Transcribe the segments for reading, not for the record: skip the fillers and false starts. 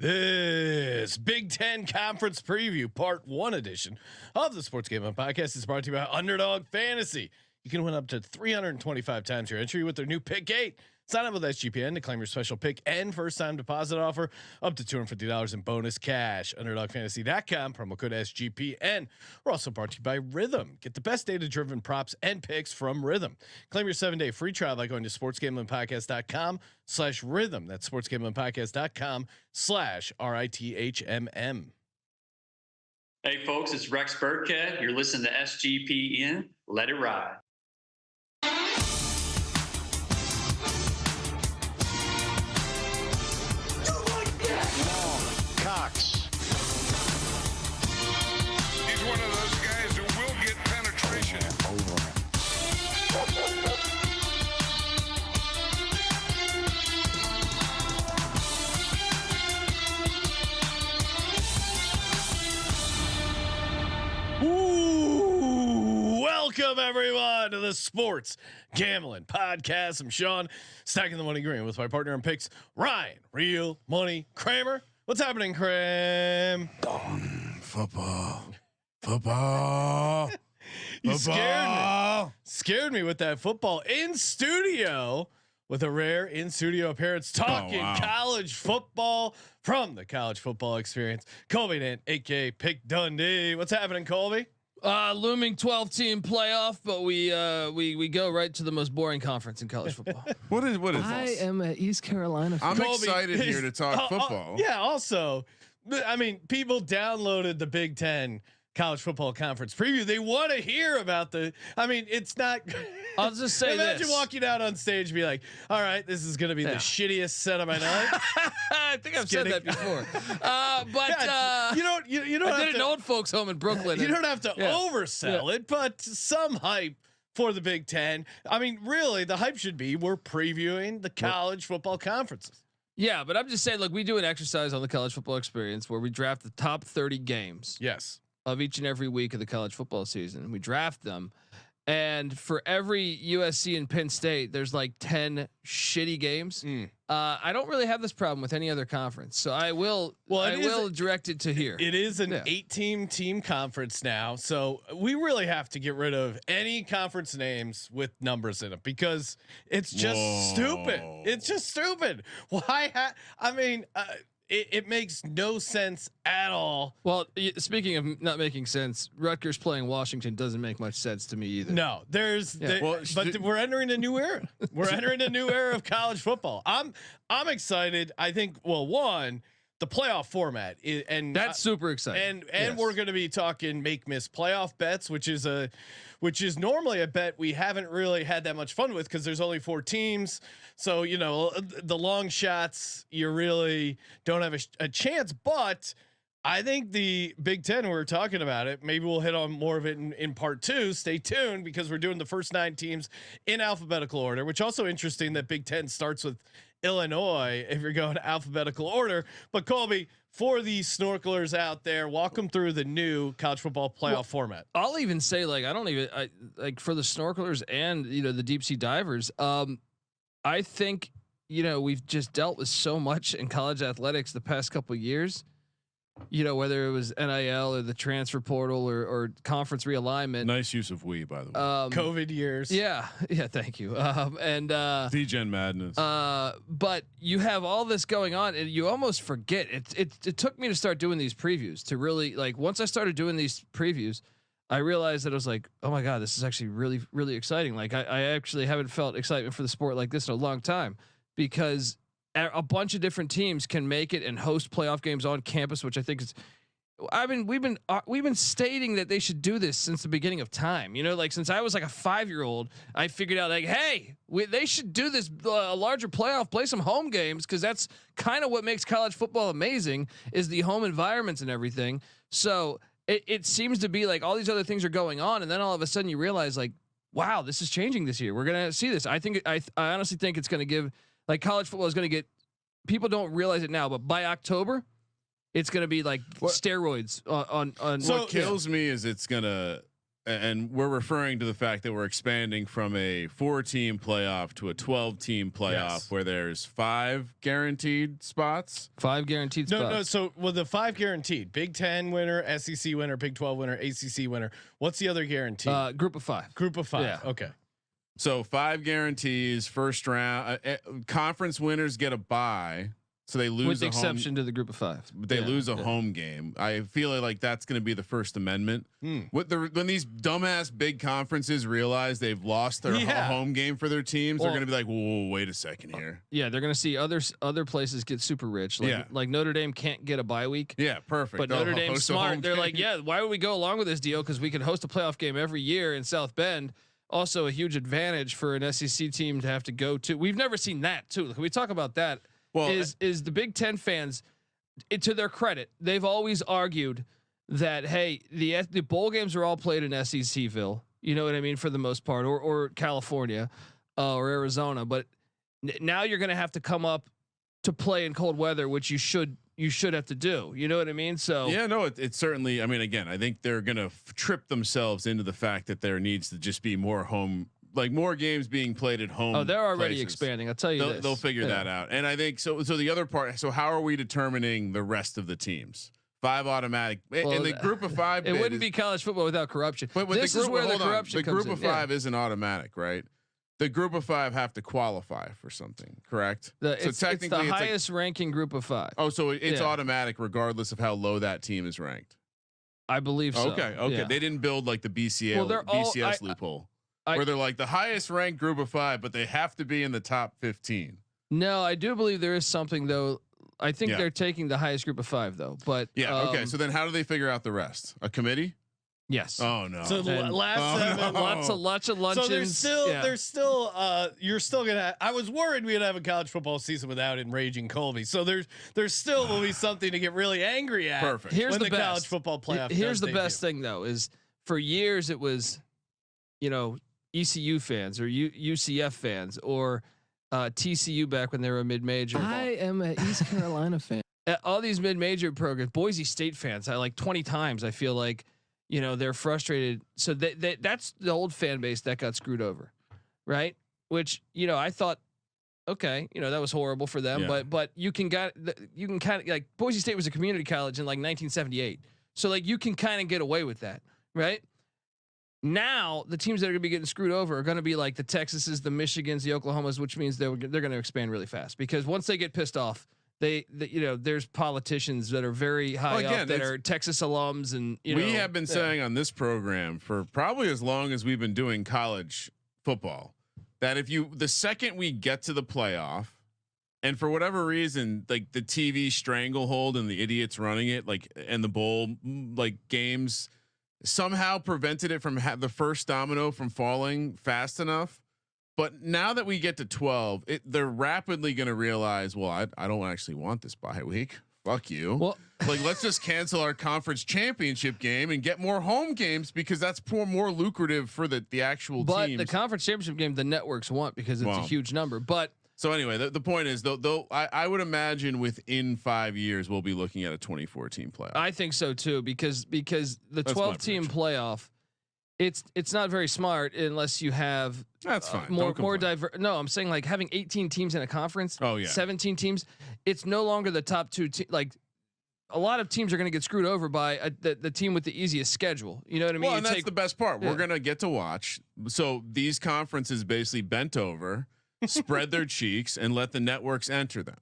This Big Ten Conference Preview Part 1 edition of the Sports Gambling Podcast is brought to you by Underdog Fantasy. You can win up to 325 times your entry with their new Pick 8. Sign up with SGPN to claim your special pick and first-time deposit offer up to $250 in bonus cash. UnderdogFantasy.com, promo code SGPN. We're also brought to you by Rhythm. Get the best data-driven props and picks from Rhythm. Claim your 7-day free trial by going to sportsgamblingpodcast.com/rhythm. That's sportsgamblingpodcast.com/RITHMM. Hey folks, it's Rex Burkhead. You're listening to SGPN. Let it ride. He's one of those guys who will get penetration. Ooh, welcome everyone to the Sports Gambling Podcast. I'm Sean, stacking the money green with my partner in picks, Ryan, Real Money Kramer. What's happening, Cram? Football. You scared me with that football in studio with a rare in studio appearance talking college football from the college football experience. Colby Dant, aka Pick Dundee. What's happening, Colby? Looming 12-team playoff, but we go right to the most boring conference in college football. What is I this? am a East Carolina fan. I'm excited here to talk football. Yeah. Also, I mean, people downloaded the Big Ten College Football Conference Preview. They want to hear about the. I mean, it's not. I'll just say imagine this. walking out on stage and be like, "All right, this is going to be the shittiest set of my night." I think I've said that before. But you don't. You don't. I have did an old folks home in Brooklyn. You don't have to oversell it, but some hype for the Big Ten. I mean, really, the hype should be we're previewing the college football conferences. Yeah, but I'm just saying, look, we do an exercise on the college football experience where we draft the top 30 games. Yes. Of each and every week of the college football season. We draft them. And for every USC and Penn State, there's like 10 shitty games. I don't really have this problem with any other conference. So I will direct it to here. It is an 8-team conference now. So we really have to get rid of any conference names with numbers in it because it's just stupid. It's just stupid. Why? It makes no sense at all. Well, speaking of not making sense, Rutgers playing Washington doesn't make much sense to me either. No, but we're entering a new era. We're entering a new era of college football. I'm excited. I think. Well, one, the playoff format and that's super exciting. And we're going to be talking make miss playoff bets, which is normally a bet we haven't really had that much fun with because there's only 4 teams. So, the long shots, you really don't have a chance, but I think the Big Ten, we're talking about it. Maybe we'll hit on more of it in part 2. Stay tuned because we're doing the first 9 teams in alphabetical order, which also interesting that Big Ten starts with Illinois if you're going alphabetical order. But Colby, for the snorkelers out there, walk them through the new college football playoff format. I'll even say like for the snorkelers and the deep sea divers. I think we've just dealt with so much in college athletics the past couple of years. Whether it was NIL or the transfer portal or conference realignment. Nice use of "we," by the way. COVID years. Yeah. Thank you. And D-Gen madness. But you have all this going on, and you almost forget. It took me to start doing these previews to really once I started doing these previews, I realized that I was like, oh my god, this is actually really really exciting. Like I actually haven't felt excitement for the sport like this in a long time because a bunch of different teams can make it and host playoff games on campus, which I think is. We've been stating that they should do this since the beginning of time. Since I was like a 5-year-old, I figured out hey, they should do this a larger playoff, play some home games because that's kind of what makes college football amazing is the home environments and everything. So it seems to be like all these other things are going on, and then all of a sudden you realize wow, this is changing this year. We're gonna see this. I honestly think it's going to give. College football is going to get. People don't realize it now, but by October, it's going to be steroids on. What kills me is it's gonna and we're referring to the fact that we're expanding from a 4-team playoff to a 12-team playoff where there's 5 guaranteed spots. 5 guaranteed spots. No. So, well, the 5 guaranteed: Big 10 winner, SEC winner, Big 12 winner, ACC winner. What's the other guarantee? Group of 5. Group of 5. Yeah. Okay. So 5 guarantees. First round conference winners get a bye. So they lose with the a exception to the group of 5. But they lose a home game. I feel like that's going to be the First Amendment. When these dumbass big conferences realize they've lost their home game for their teams, they're going to be like, "Whoa, wait a second here." Yeah, they're going to see other places get super rich. Like Notre Dame can't get a bye week. Yeah, perfect. But Notre Dame's smart. They're like, yeah, why would we go along with this deal? Because we can host a playoff game every year in South Bend. Also, a huge advantage for an SEC team to have to go to. We've never seen that too. Can we talk about that? Well, is the Big Ten fans, to their credit, they've always argued that, hey, the bowl games are all played in SECville. You know what I mean, for the most part, or California, or Arizona. But now you're going to have to come up to play in cold weather, which you should have to do. You know what I mean? So yeah, no, it's certainly. I mean, again, I think they're going to trip themselves into the fact that there needs to just be more home. Like more games being played at home. Oh, they're already places. expanding. I'll tell you, they'll figure that out. And I think so. So the other part. So how are we determining the rest of the teams? 5 automatic in the group of 5. It wouldn't be college football without corruption. But this is where the corruption comes in. The group of 5 isn't automatic, right? The group of 5 have to qualify for something, correct? It's the highest ranking group of 5. Oh, so it's automatic regardless of how low that team is ranked. I believe so. Okay. Yeah. They didn't build like the BCS loophole. Where they're like the highest ranked group of 5, but they have to be in the top 15. No, I do believe there is something though. I think they're taking the highest group of 5 though. But okay. So then how do they figure out the rest? A committee? Yes. Oh no. So last 7, lots of luncheons. So there's still you're still gonna. I was worried we'd have a college football season without enraging Colby. So there's still will be something to get really angry at. Perfect. Here's when the college football playoff. Here's the best thing though is for years it was, ECU fans or UCF fans or TCU back when they were a mid-major. I am an East Carolina fan. All these mid-major programs, Boise State fans, I like 20 times. I feel like, they're frustrated. So that's the old fan base that got screwed over, right? Which I thought, okay, that was horrible for them. Yeah. But you can kind of like Boise State was a community college in like 1978, so like you can kind of get away with that, right? Now the teams that are going to be getting screwed over are going to be like the Texases, the Michigans, the Oklahomas, which means they're going to expand really fast because once they get pissed off, there's politicians that are very high up that are Texas alums, and we have been saying on this program for probably as long as we've been doing college football that the second we get to the playoff, and for whatever reason, like the TV stranglehold and the idiots running it, and the bowl games somehow prevented it from the first domino from falling fast enough. But now that we get to 12, they're rapidly going to realize, well, I don't actually want this bye week. Fuck you. Well, let's just cancel our conference championship game and get more home games because that's more lucrative for the actual but teams. The conference championship game, the networks want because it's a huge number. But so anyway, the point is though I would imagine within 5 years we'll be looking at a 24-team playoff. I think so too because the 12-team playoff, it's not very smart unless you have that's fine. more diverse. No, I'm saying like having 18 teams in a conference. Oh yeah, 17 teams. It's no longer the top 2 like a lot of teams are going to get screwed over by the team with the easiest schedule. You know what I mean? Well, and that's the best part. Yeah. We're going to get to watch. So these conferences basically bent over, spread their cheeks, and let the networks enter them.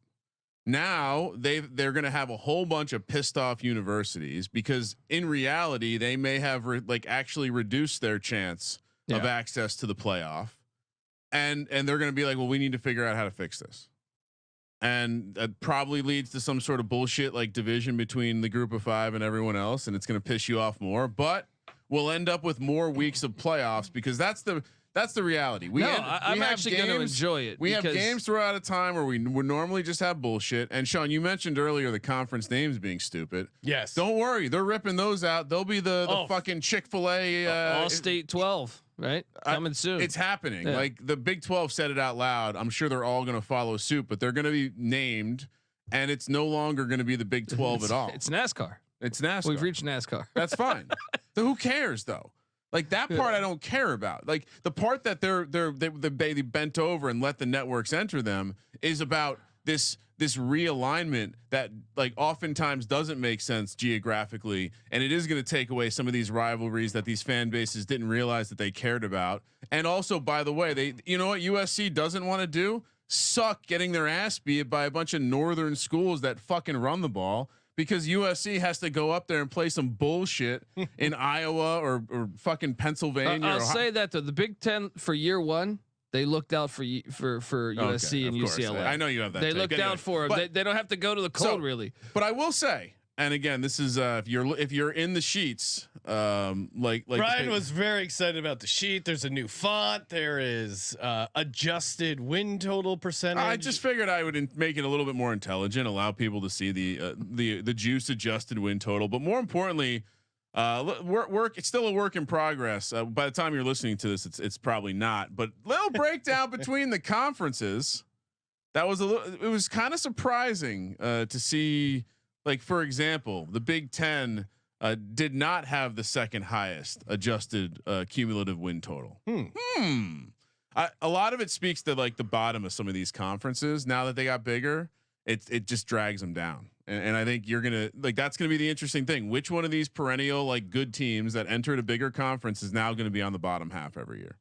Now they're going to have a whole bunch of pissed off universities because in reality they may have actually reduced their chance of access to the playoff, and they're going to be like, well, we need to figure out how to fix this, and that probably leads to some sort of bullshit like division between the group of 5 and everyone else, and it's going to piss you off more. But we'll end up with more weeks of playoffs because that's the reality. I'm actually going to enjoy it. We have games throughout a time where we would normally just have bullshit. And Sean, you mentioned earlier the conference names being stupid. Yes. Don't worry, they're ripping those out. They'll be the fucking Chick-fil-A All State 12, right? Coming soon. It's happening. Yeah. Like the Big 12 said it out loud. I'm sure they're all going to follow suit, but they're going to be named, and it's no longer going to be the Big 12 at all. It's NASCAR. It's NASCAR. We've reached NASCAR. That's fine. So who cares though? Like that part I don't care about. Like the part that they bent over and let the networks enter them is about this realignment that like oftentimes doesn't make sense geographically, and it is going to take away some of these rivalries that these fan bases didn't realize that they cared about. And also, by the way, you know what USC doesn't want to do? Suck getting their ass beat by a bunch of northern schools that fucking run the ball, because USC has to go up there and play some bullshit in Iowa or fucking Pennsylvania. I'll say that though, the Big Ten for year one, they looked out for USC and UCLA. I know you have that. They looked out for them. They don't have to go to the cold really. But I will say, and again, this is if you're in the sheets, like Brian was very excited about the sheet. There's a new font. There is adjusted win total percentage. I just figured I would make it a little bit more intelligent, allow people to see the juice adjusted win total. But more importantly, it's still a work in progress. By the time you're listening to this, it's probably not. But little breakdown between the conferences. That was it was kind of surprising to see. Like for example, the Big Ten did not have the second highest adjusted cumulative win total. A lot of it speaks to like the bottom of some of these conferences. Now that they got bigger, it just drags them down. And I think you're gonna that's gonna be the interesting thing. Which one of these perennial like good teams that entered a bigger conference is now going to be on the bottom half every year?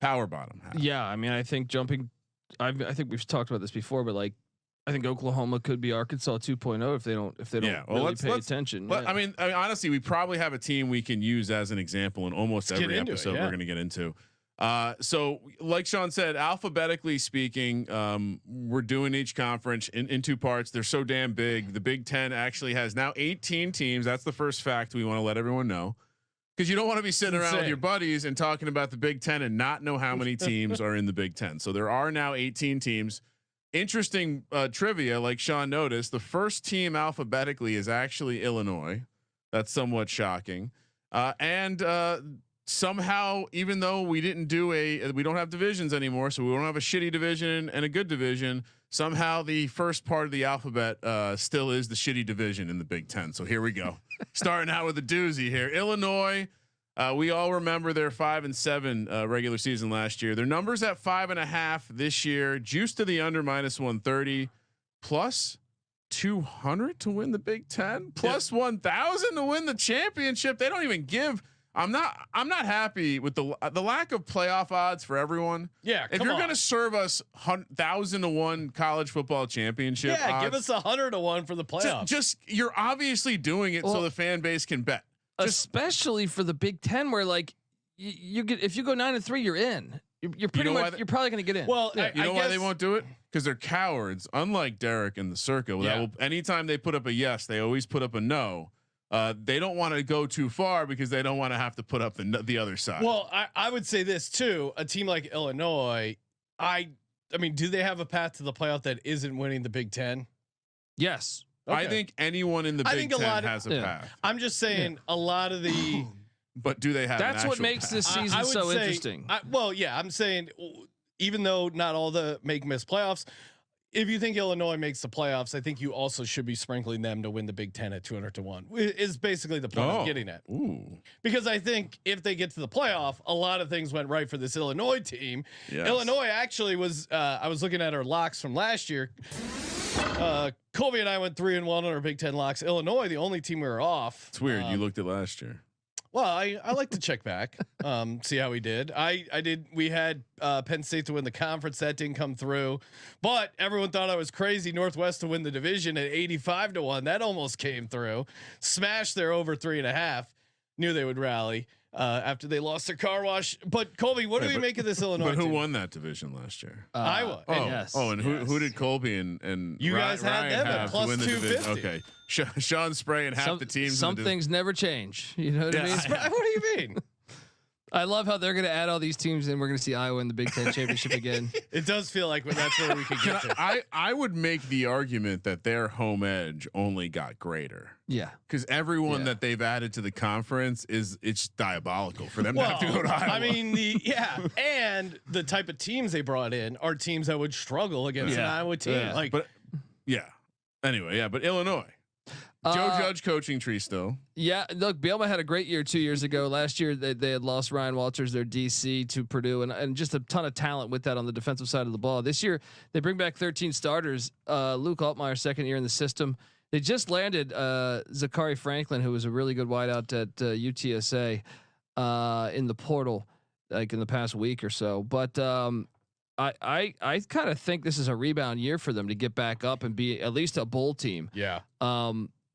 Power bottom half. Yeah, I mean, I think I think we've talked about this before, but like, I think Oklahoma could be Arkansas 2.0 if they don't really pay attention. I mean, honestly, we probably have a team we can use as an example in almost every episode we're going to get into. So like Sean said, alphabetically speaking, we're doing each conference in two parts. They're so damn big. The Big Ten actually has now 18 teams. That's the first fact we want to let everyone know, because you don't want to be sitting around with your buddies and talking about the Big Ten and not know how many teams are in the Big Ten. So there are now 18 teams. Interesting trivia, like Sean noticed, the first team alphabetically is actually Illinois. That's somewhat shocking. And somehow, even though we didn't do we don't have divisions anymore, so we don't have a shitty division and a good division. Somehow the first part of the alphabet still is the shitty division in the Big Ten. So here we go. Starting out with a doozy here. Illinois. We all remember their 5-7 regular season last year. Their numbers at 5.5 this year. Juice to the under -130, plus 200 to win the Big Ten, plus 1,000 to win the championship. They don't even give. I'm not happy with the lack of playoff odds for everyone. Yeah, if you're going to serve us 1,000 to 1 college football championship, odds, give us 100 to 1 for the playoffs. Just you're obviously doing it so the fan base can bet. Especially for the Big Ten, where like you get, if you go 9-3, you're in. You're pretty much you're probably going to get in. Well, I guess why they won't do it? Because they're cowards. Unlike Derek and the Circa, anytime they put up a yes, they always put up a no. They don't want to go too far because they don't want to have to put up the other side. Well, I would say this too. A team like Illinois, I mean, do they have a path to the playoff that isn't winning the Big Ten? Yes. Okay. I think anyone in the Big Ten has a path. I'm just saying a lot of the. But do they have? That's what makes this season so interesting. I'm saying even though not all the miss playoffs, if you think Illinois makes the playoffs, I think you also should be sprinkling them to win the Big Ten at 200 to 1. Is basically the point I'm getting at. Ooh. Because I think if they get to the playoff, a lot of things went right for this Illinois team. Yes. Illinois actually was. I was looking at our locks from last year. Colby and I went 3-1 on our Big Ten locks. Illinois, the only team we were off. It's weird. You looked at last year. Well, I like to check back, see how we did. I did. We had Penn State to win the conference. That didn't come through, but everyone thought I was crazy. Northwest to win the division at 85 to 1. That almost came through. Smashed their over 3.5. Knew they would rally after they lost their car wash. But Colby, what do we make of this Illinois? But who team? won that division last year? Iowa. And who did Colby and you guys had them at plus 250? Okay. Sean spraying half the teams. Some things never change. You know what I mean? What do you mean? I love how they're going to add all these teams and we're going to see Iowa in the Big Ten championship again. It does feel like that's where we could get to. I would make the argument that their home edge only got greater. Yeah. Because everyone that they've added to the conference it's diabolical for them to have to go to Iowa. I mean, and the type of teams they brought in are teams that would struggle against an Iowa team. But Illinois. Joe Judge coaching tree still. Yeah, look, Bielema had a great year 2 years ago. Last year they had lost Ryan Walters, their DC, to Purdue, and just a ton of talent with that on the defensive side of the ball. This year they bring back 13 starters. Luke Altmaier, second year in the system. They just landed Zachary Franklin, who was a really good wideout at UTSA in the portal, like in the past week or so. But I kind of think this is a rebound year for them to get back up and be at least a bowl team. Yeah.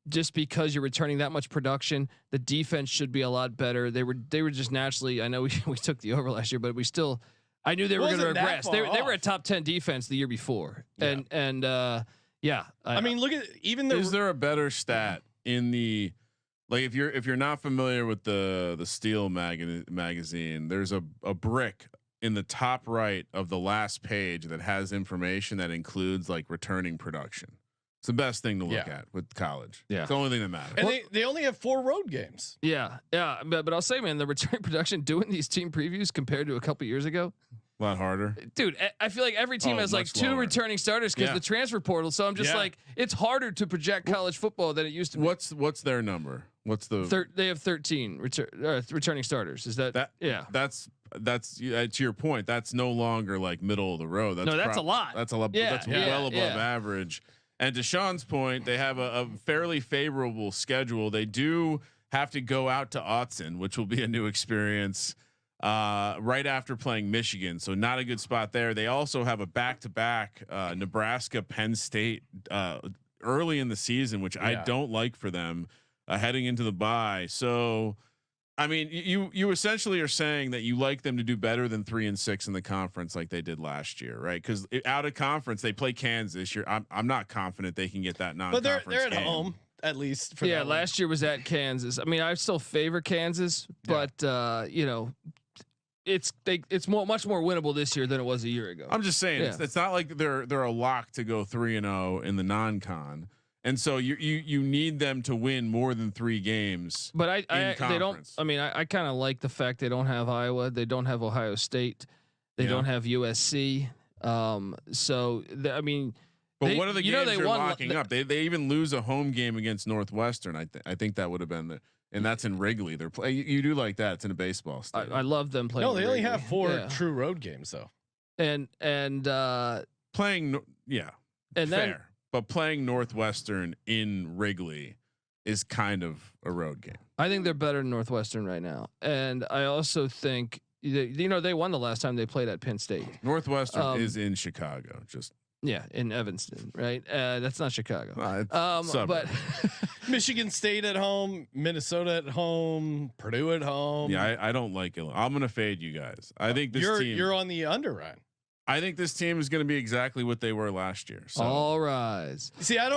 Just because you're returning that much production, the defense should be a lot better. They were just naturally. I know we took the over last year, but we still. I knew they were going to regress. They were a top 10 defense the year before, and yeah. I mean, look at even the. Is there a better stat in the, like if you're not familiar with the Steel magazine, there's a brick in the top right of the last page that has information that includes like returning production. It's the best thing to look at with college. Yeah, it's the only thing that matters. And they only have 4 road games. Yeah, but I'll say, man, the return production doing these team previews compared to a couple years ago, a lot harder, dude. I feel like every team has like 2 returning starters because the transfer portal. So I'm just like, it's harder to project college football than it used to be. What's their number? What's the they have 13 returning starters. Is that yeah? That's to your point. That's no longer like middle of the road. That's a lot. That's a lot. That's well above average. And to Sean's point, they have a fairly favorable schedule. They do have to go out to Autzen, which will be a new experience right after playing Michigan. So not a good spot there. They also have a back-to-back Nebraska, Penn State early in the season, which I don't like for them heading into the bye. So, I mean, you essentially are saying that you like them to do better than 3-6 in the conference like they did last year, right? Because out of conference they play Kansas. I'm not confident they can get that non-conference. But they're at home at least. For last year was at Kansas. I mean, I still favor Kansas, but you know, it's much more winnable this year than it was a year ago. I'm just saying it's not like they're a lock to go 3-0 in the non-con. And so you need them to win more than 3 games. But they don't. I mean, I kind of like the fact they don't have Iowa. They don't have Ohio State. They don't have USC. So I mean, but what are the games they're locking up? They even lose a home game against Northwestern. I think that would have been and that's in Wrigley. They're you do like that. It's in a baseball stadium. I love them playing. No, they only have 4 true road games though. And playing and fair. Then. But playing Northwestern in Wrigley is kind of a road game. I think they're better than Northwestern right now, and I also think they won the last time they played at Penn State. Northwestern is in Chicago, just in Evanston, right? That's not Chicago. But Michigan State at home, Minnesota at home, Purdue at home. Yeah, I don't like it. I'm gonna fade you guys. I think this team. You're on the under, Ryan. I think this team is going to be exactly what they were last year. So. All rise. See, I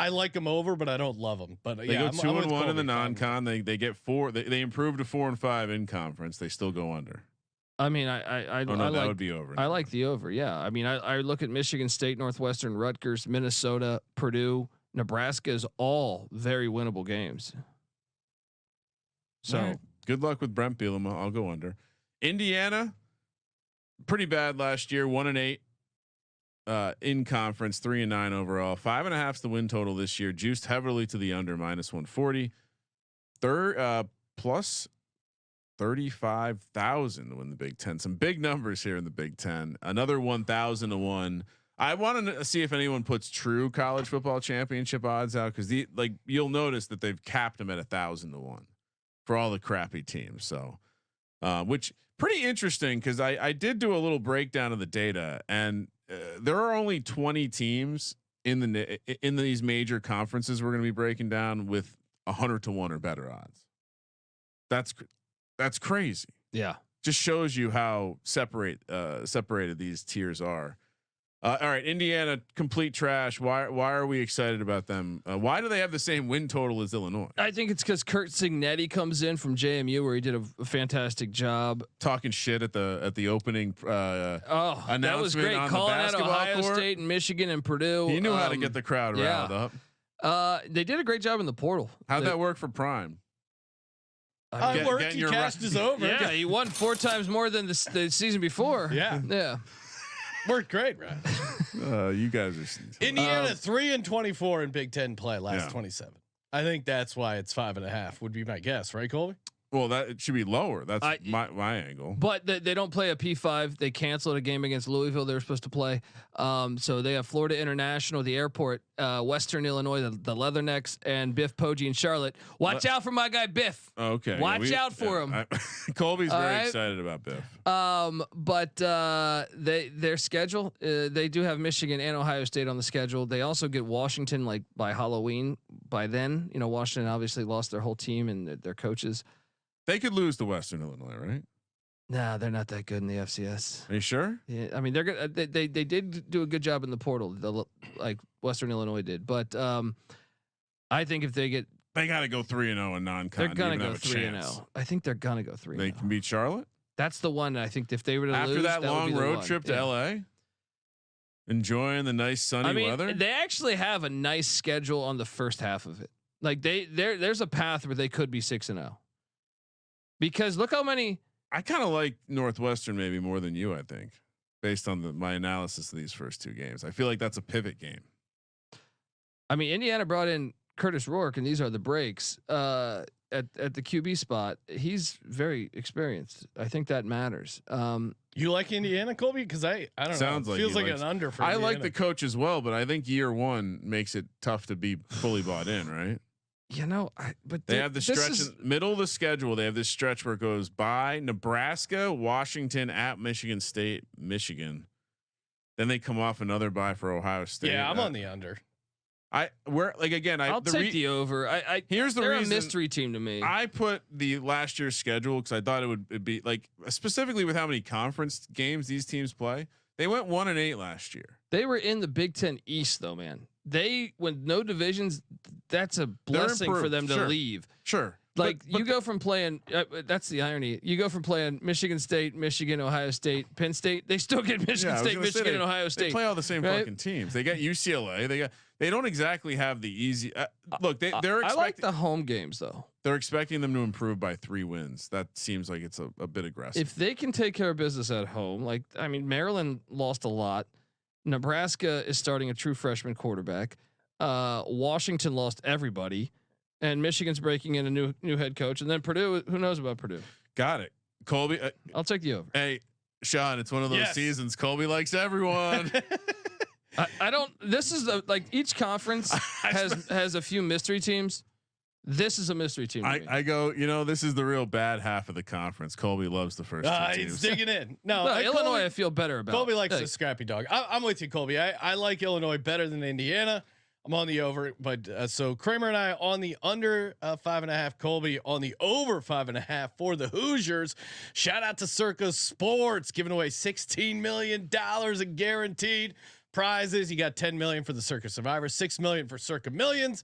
like them over, but I don't love them. But they go 2-1 in the non-con. They get 4. They improve to 4-5 in conference. They still go under. I mean, I that would be over. I like the over. Yeah. I mean, I look at Michigan State, Northwestern, Rutgers, Minnesota, Purdue, Nebraska is all very winnable games. So. Right. Good luck with Brent Bielema. I'll go under. Indiana, pretty bad last year. 1-8 in conference, 3-9 overall. 5.5's the win total this year. Juiced heavily to the under, -140. Plus 35,000 to win the Big Ten. Some big numbers here in the Big Ten. Another 1,000 to 1. I want to see if anyone puts true college football championship odds out because you'll notice that they've capped them at 1,000 to 1. For all the crappy teams. So, which pretty interesting because I did do a little breakdown of the data and there are only 20 teams in these major conferences we're going to be breaking down with 100 to 1 or better odds. That's crazy. Yeah. Just shows you how separated these tiers are. All right, Indiana, complete trash. Why are we excited about them? Why do they have the same win total as Illinois? I think it's because Kurt Cignetti comes in from JMU, where he did a fantastic job talking shit at the opening. Announcement that was great. On Calling the out Ohio court. State and Michigan and Purdue. He knew how to get the crowd riled up. They did a great job in the portal. How'd that work for Prime? It worked. He cashed his over. Yeah, he won 4 times more than the season before. Yeah. Worked great, right? You guys are Indiana 3-24 in Big Ten play last 27. I think that's why it's 5.5 would be my guess, right, Colby? Well, that it should be lower. That's my angle. But they don't play a P5. They canceled a game against Louisville. They were supposed to play. So they have Florida International, the airport, Western Illinois, the Leathernecks, and Biff Poggi in Charlotte. Watch out for my guy Biff. Okay. Watch out for him. Colby's very excited about Biff. But their schedule, they do have Michigan and Ohio State on the schedule. They also get Washington like by Halloween. By then, Washington obviously lost their whole team and their coaches. They could lose to Western Illinois, right? Nah, they're not that good in the FCS. Are you sure? Yeah, I mean they're good. They did do a good job in the portal, like Western Illinois did. But I think if they got to go 3-0 in non-con. They're gonna go 3-0. I think they're gonna go 3-0. They can beat Charlotte. That's the one. I think if they were to after lose, that long road trip to yeah. LA, enjoying the nice sunny weather. They actually have a nice schedule on the first half of it. Like there's a path where they could be 6-0. Because look how many. I kind of like Northwestern maybe more than you. I think, based on my analysis of these first two games, I feel like that's a pivot game. I mean, Indiana brought in Curtis Rourke, and these are the breaks at the QB spot. He's very experienced. I think that matters. You like Indiana, Colby? Because I don't Sounds know. Like feels like an under for I Indiana. like the coach as well, but I think year one makes it tough to be fully bought in, right? But they have the stretch in the middle of the schedule. They have this stretch where it goes by Nebraska, Washington, at Michigan State, Michigan. Then they come off another bye for Ohio State. Yeah, I'm on the under. I'll take the over. Here's the they're reason. A mystery team to me. I put the last year's schedule because I thought it'd be like specifically with how many conference games these teams play. They went 1-8 last year. They were in the Big Ten East though, man. With no divisions, that's a blessing for them to leave. Sure. Like you go from playing, that's the irony. You go from playing Michigan State, Michigan, Ohio State, Penn State. They still get Michigan State, Michigan, and Ohio State. They play all the same fucking teams. They got UCLA. They don't exactly have the easy. Look, they're expecting. I like the home games though. They're expecting them to improve by 3 wins. That seems like it's a bit aggressive. If they can take care of business at home, Maryland lost a lot. Nebraska is starting a true freshman quarterback. Washington lost everybody. And Michigan's breaking in a new head coach, and then Purdue. Who knows about Purdue? Got it, Colby. I'll take the over. Hey, Sean, it's one of those seasons. Colby likes everyone. I don't. This is each conference has a few mystery teams. This is a mystery team. I go. This is the real bad half of the conference. Colby loves the first two teams. He's digging in. No, Illinois. Colby, I feel better about. Colby likes the scrappy dog. I'm with you, Colby. I like Illinois better than Indiana. I'm on the over, but so Kramer and I on the under 5.5. Colby on the over 5.5 for the Hoosiers. Shout out to Circa Sports giving away $16 million in guaranteed prizes. You got $10 million for the Circa Survivor, $6 million for Circa Millions.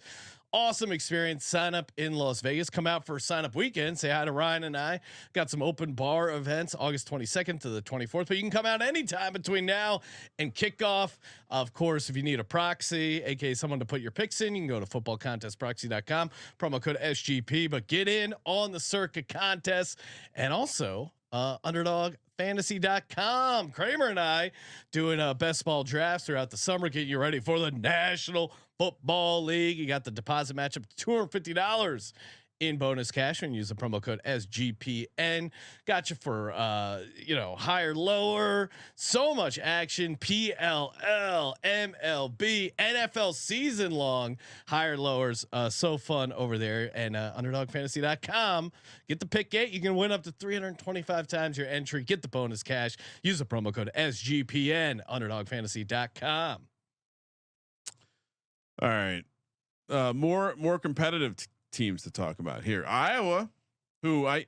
Awesome experience. Sign up in Las Vegas. Come out for sign up weekend. Say hi to Ryan and I. Got some open bar events August 22nd to the 24th, but you can come out anytime between now and kickoff. Of course, if you need a proxy, aka someone to put your picks in, you can go to footballcontestproxy.com, promo code SGP, but get in on the Circa contest and also underdog fantasy.com. Kramer and I doing best ball drafts throughout the summer, getting you ready for the National Football League. You got the deposit matchup, $250 in bonus cash when you use the promo code SGPN. Got you for higher, lower, so much action. PLL, MLB, NFL season long higher lowers. So fun over there. And underdogfantasy.com. Get the pick 8. You can win up to 325 times your entry. Get the bonus cash. Use the promo code SGPN. Underdogfantasy.com. All right. More competitive teams to talk about here. Iowa, who I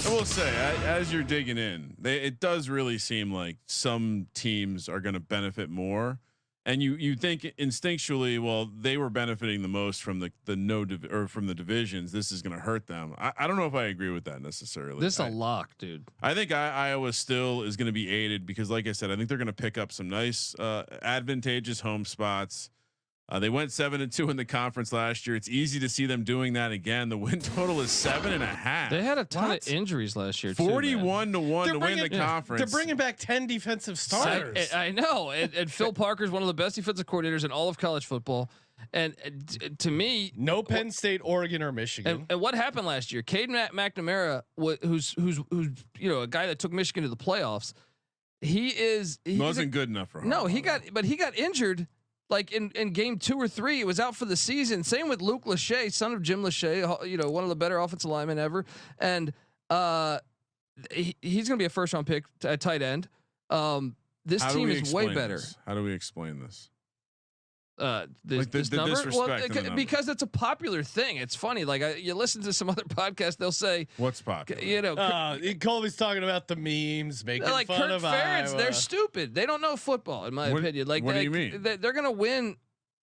will say, as you're digging in, it does really seem like some teams are going to benefit more. And you think instinctually, well, they were benefiting the most from from the divisions. This is going to hurt them. I don't know if I agree with that necessarily. This is a lock, dude. I think Iowa still is going to be aided because, like I said, I think they're going to pick up some nice, advantageous home spots. They went 7-2 in the conference last year. It's easy to see them doing that again. The win total is 7.5. They had a ton of injuries last year. 41 to 1 to win the conference. They're bringing back 10 defensive starters. I know. And Phil Parker's one of the best defensive coordinators in all of college football. And to me, no Penn State, Oregon, or Michigan. And what happened last year? Caden McNamara, who's a guy that took Michigan to the playoffs. He wasn't good enough for him. No, he got injured. Like in game 2 or 3, it was out for the season. Same with Luke Lachey, son of Jim Lachey, one of the better offensive linemen ever. And he's going to be a first round pick at tight end. This team is way better. How do we explain this? This number, because it's a popular thing. It's funny. Like you listen to some other podcasts, they'll say, "What's popular?" Colby's talking about the memes, making like fun Kirk of Ferentz. Iowa. They're stupid. They don't know football, in my opinion. Like, what do you mean? They're gonna win.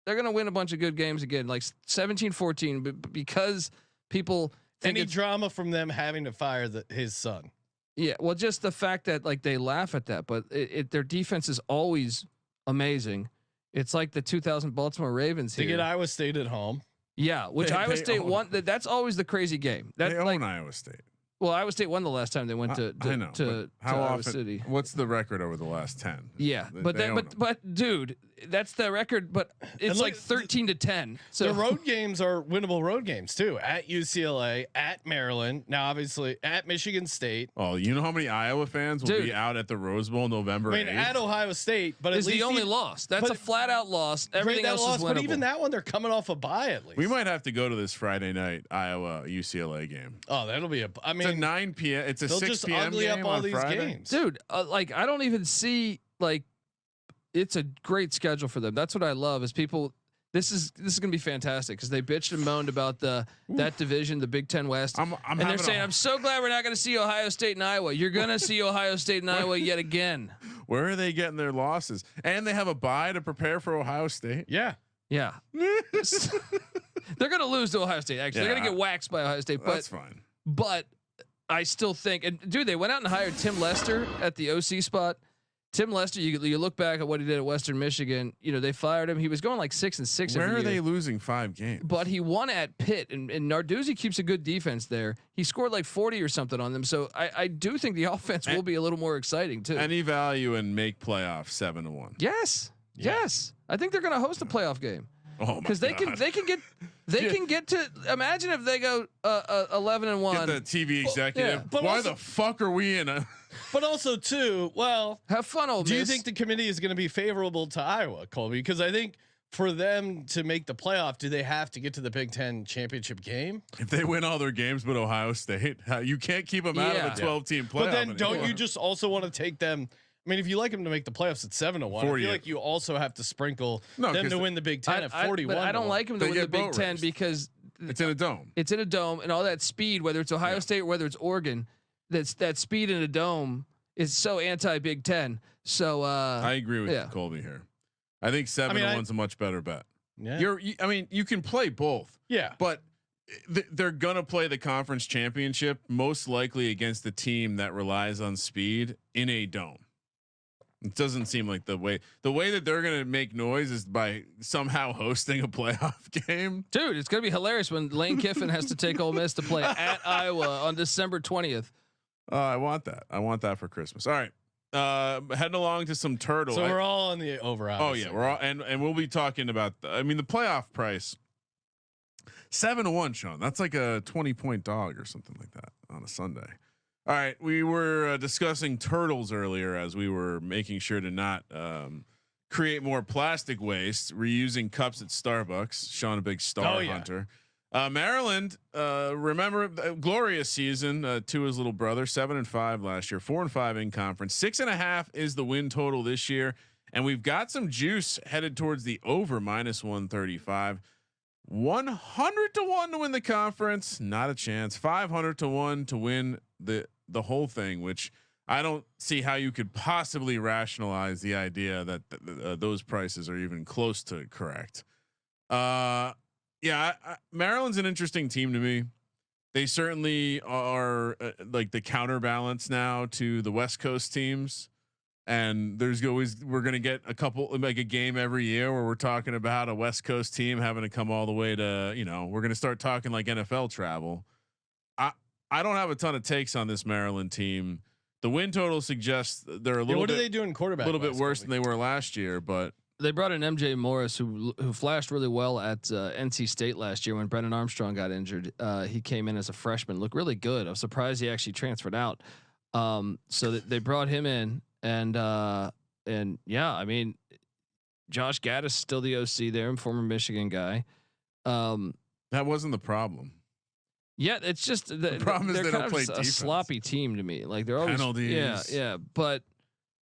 They're gonna win a bunch of good games again, like 17-14, because people think any drama from them having to fire his son. Yeah, well, just the fact that like they laugh at that, but their defense is always amazing. It's like the 2000 Baltimore Ravens here. They get Iowa State at home. Yeah, which Iowa State won. That's always the crazy game. They own Iowa State. Well, Iowa State won the last time they went to Iowa often, City. What's the record over the last 10? Yeah, but dude, that's the record. But it's like 13-10. So the road games are winnable road games too. At UCLA, at Maryland, now obviously at Michigan State. Oh, you know how many Iowa fans will be out at the Rose Bowl November 8th? At Ohio State, but it's the only loss. That's a flat out loss. Everything else is winnable. But even that one, they're coming off a bye at least. We might have to go to this Friday night Iowa UCLA game. Oh, that'll be a. I mean, it's a 9 p.m. It's a 6 just p.m. ugly game up all on these Friday. games, dude. Like I don't even see like. It's a great schedule for them. That's what I love is people. This is gonna be fantastic because they bitched and moaned about that division, the Big Ten West, and they're saying, "I'm so glad we're not gonna see Ohio State and Iowa. You're gonna see Ohio State and Iowa yet again." Where are they getting their losses? And they have a bye to prepare for Ohio State. Yeah. They're gonna lose to Ohio State. Actually, they're gonna get waxed by Ohio State. But that's fine. But I still think, and dude, they went out and hired Tim Lester at the OC spot. Tim Lester, you look back at what he did at Western Michigan. They fired him. He was going like 6-6. Where are they losing 5 games? But he won at Pitt, and Narduzzi keeps a good defense there. He scored like 40 or something on them. So I do think the offense will be a little more exciting too. Any value in make playoffs 7-1? Yes. I think they're going to host a playoff game. Oh, because they can get to imagine if they go 11-1. Get the TV executive. Yeah. Why the fuck are we in a? But also too, well, have fun, Ole Miss. Do you think the committee is going to be favorable to Iowa, Colby? Because I think for them to make the playoff, do they have to get to the Big Ten championship game? If they win all their games, but Ohio State, you can't keep them out of a 12-team playoff. But then, don't you just also want to take them? I mean, if you like them to make the playoffs at 7-1, I feel like you also have to sprinkle them to win the Big Ten at 41. But I don't like them to win the Big Ten because it's in a dome. It's in a dome, and all that speed, whether it's Ohio State or whether it's Oregon, that speed in a dome is so anti-Big Ten. So I agree with Colby here. I think 7-1's a much better bet. Yeah. You can play both. Yeah, but they're gonna play the conference championship most likely against the team that relies on speed in a dome. It doesn't seem like the way that they're going to make noise is by somehow hosting a playoff game. Dude, it's going to be hilarious when Lane Kiffin has to take Ole Miss to play at Iowa on December 20th. I want that. I want that for Christmas. All right. Heading along to some turtle. So we're all on the over. Obviously. Oh yeah. We're all, and we'll be talking about, the playoff price 7-1, Sean. That's like a 20-point dog or something like that on a Sunday. All right, we were discussing turtles earlier as we were making sure to not create more plastic waste, reusing cups at Starbucks. Sean, a big star hunter. Maryland, remember glorious season to his little brother, 7-5 last year, 4-5 in conference, 6.5 is the win total this year, and we've got some juice headed towards the over -135. 100 to 1 to win the conference, not a chance. 500 to 1 to win the whole thing, which I don't see how you could possibly rationalize the idea that those prices are even close to correct. Maryland's an interesting team to me. They certainly are like the counterbalance now to the West Coast teams, And there's always we're gonna get a couple like a game every year where we're talking about a West Coast team having to come all the way to we're gonna start talking like NFL travel. I don't have a ton of takes on this Maryland team. The win total suggests they're a little. What are they doing quarterback? A little bit worse than they were last year, but they brought in MJ Morris, who flashed really well at NC State last year when Brennan Armstrong got injured. He came in as a freshman, looked really good. I was surprised he actually transferred out. So they brought him in, and yeah, I mean, Josh Gaddis is still the OC there, former Michigan guy. that wasn't the problem. Yeah, it's just the problem is they're they kind don't of play a defense. sloppy team to me. Like they're always Penalties. yeah, but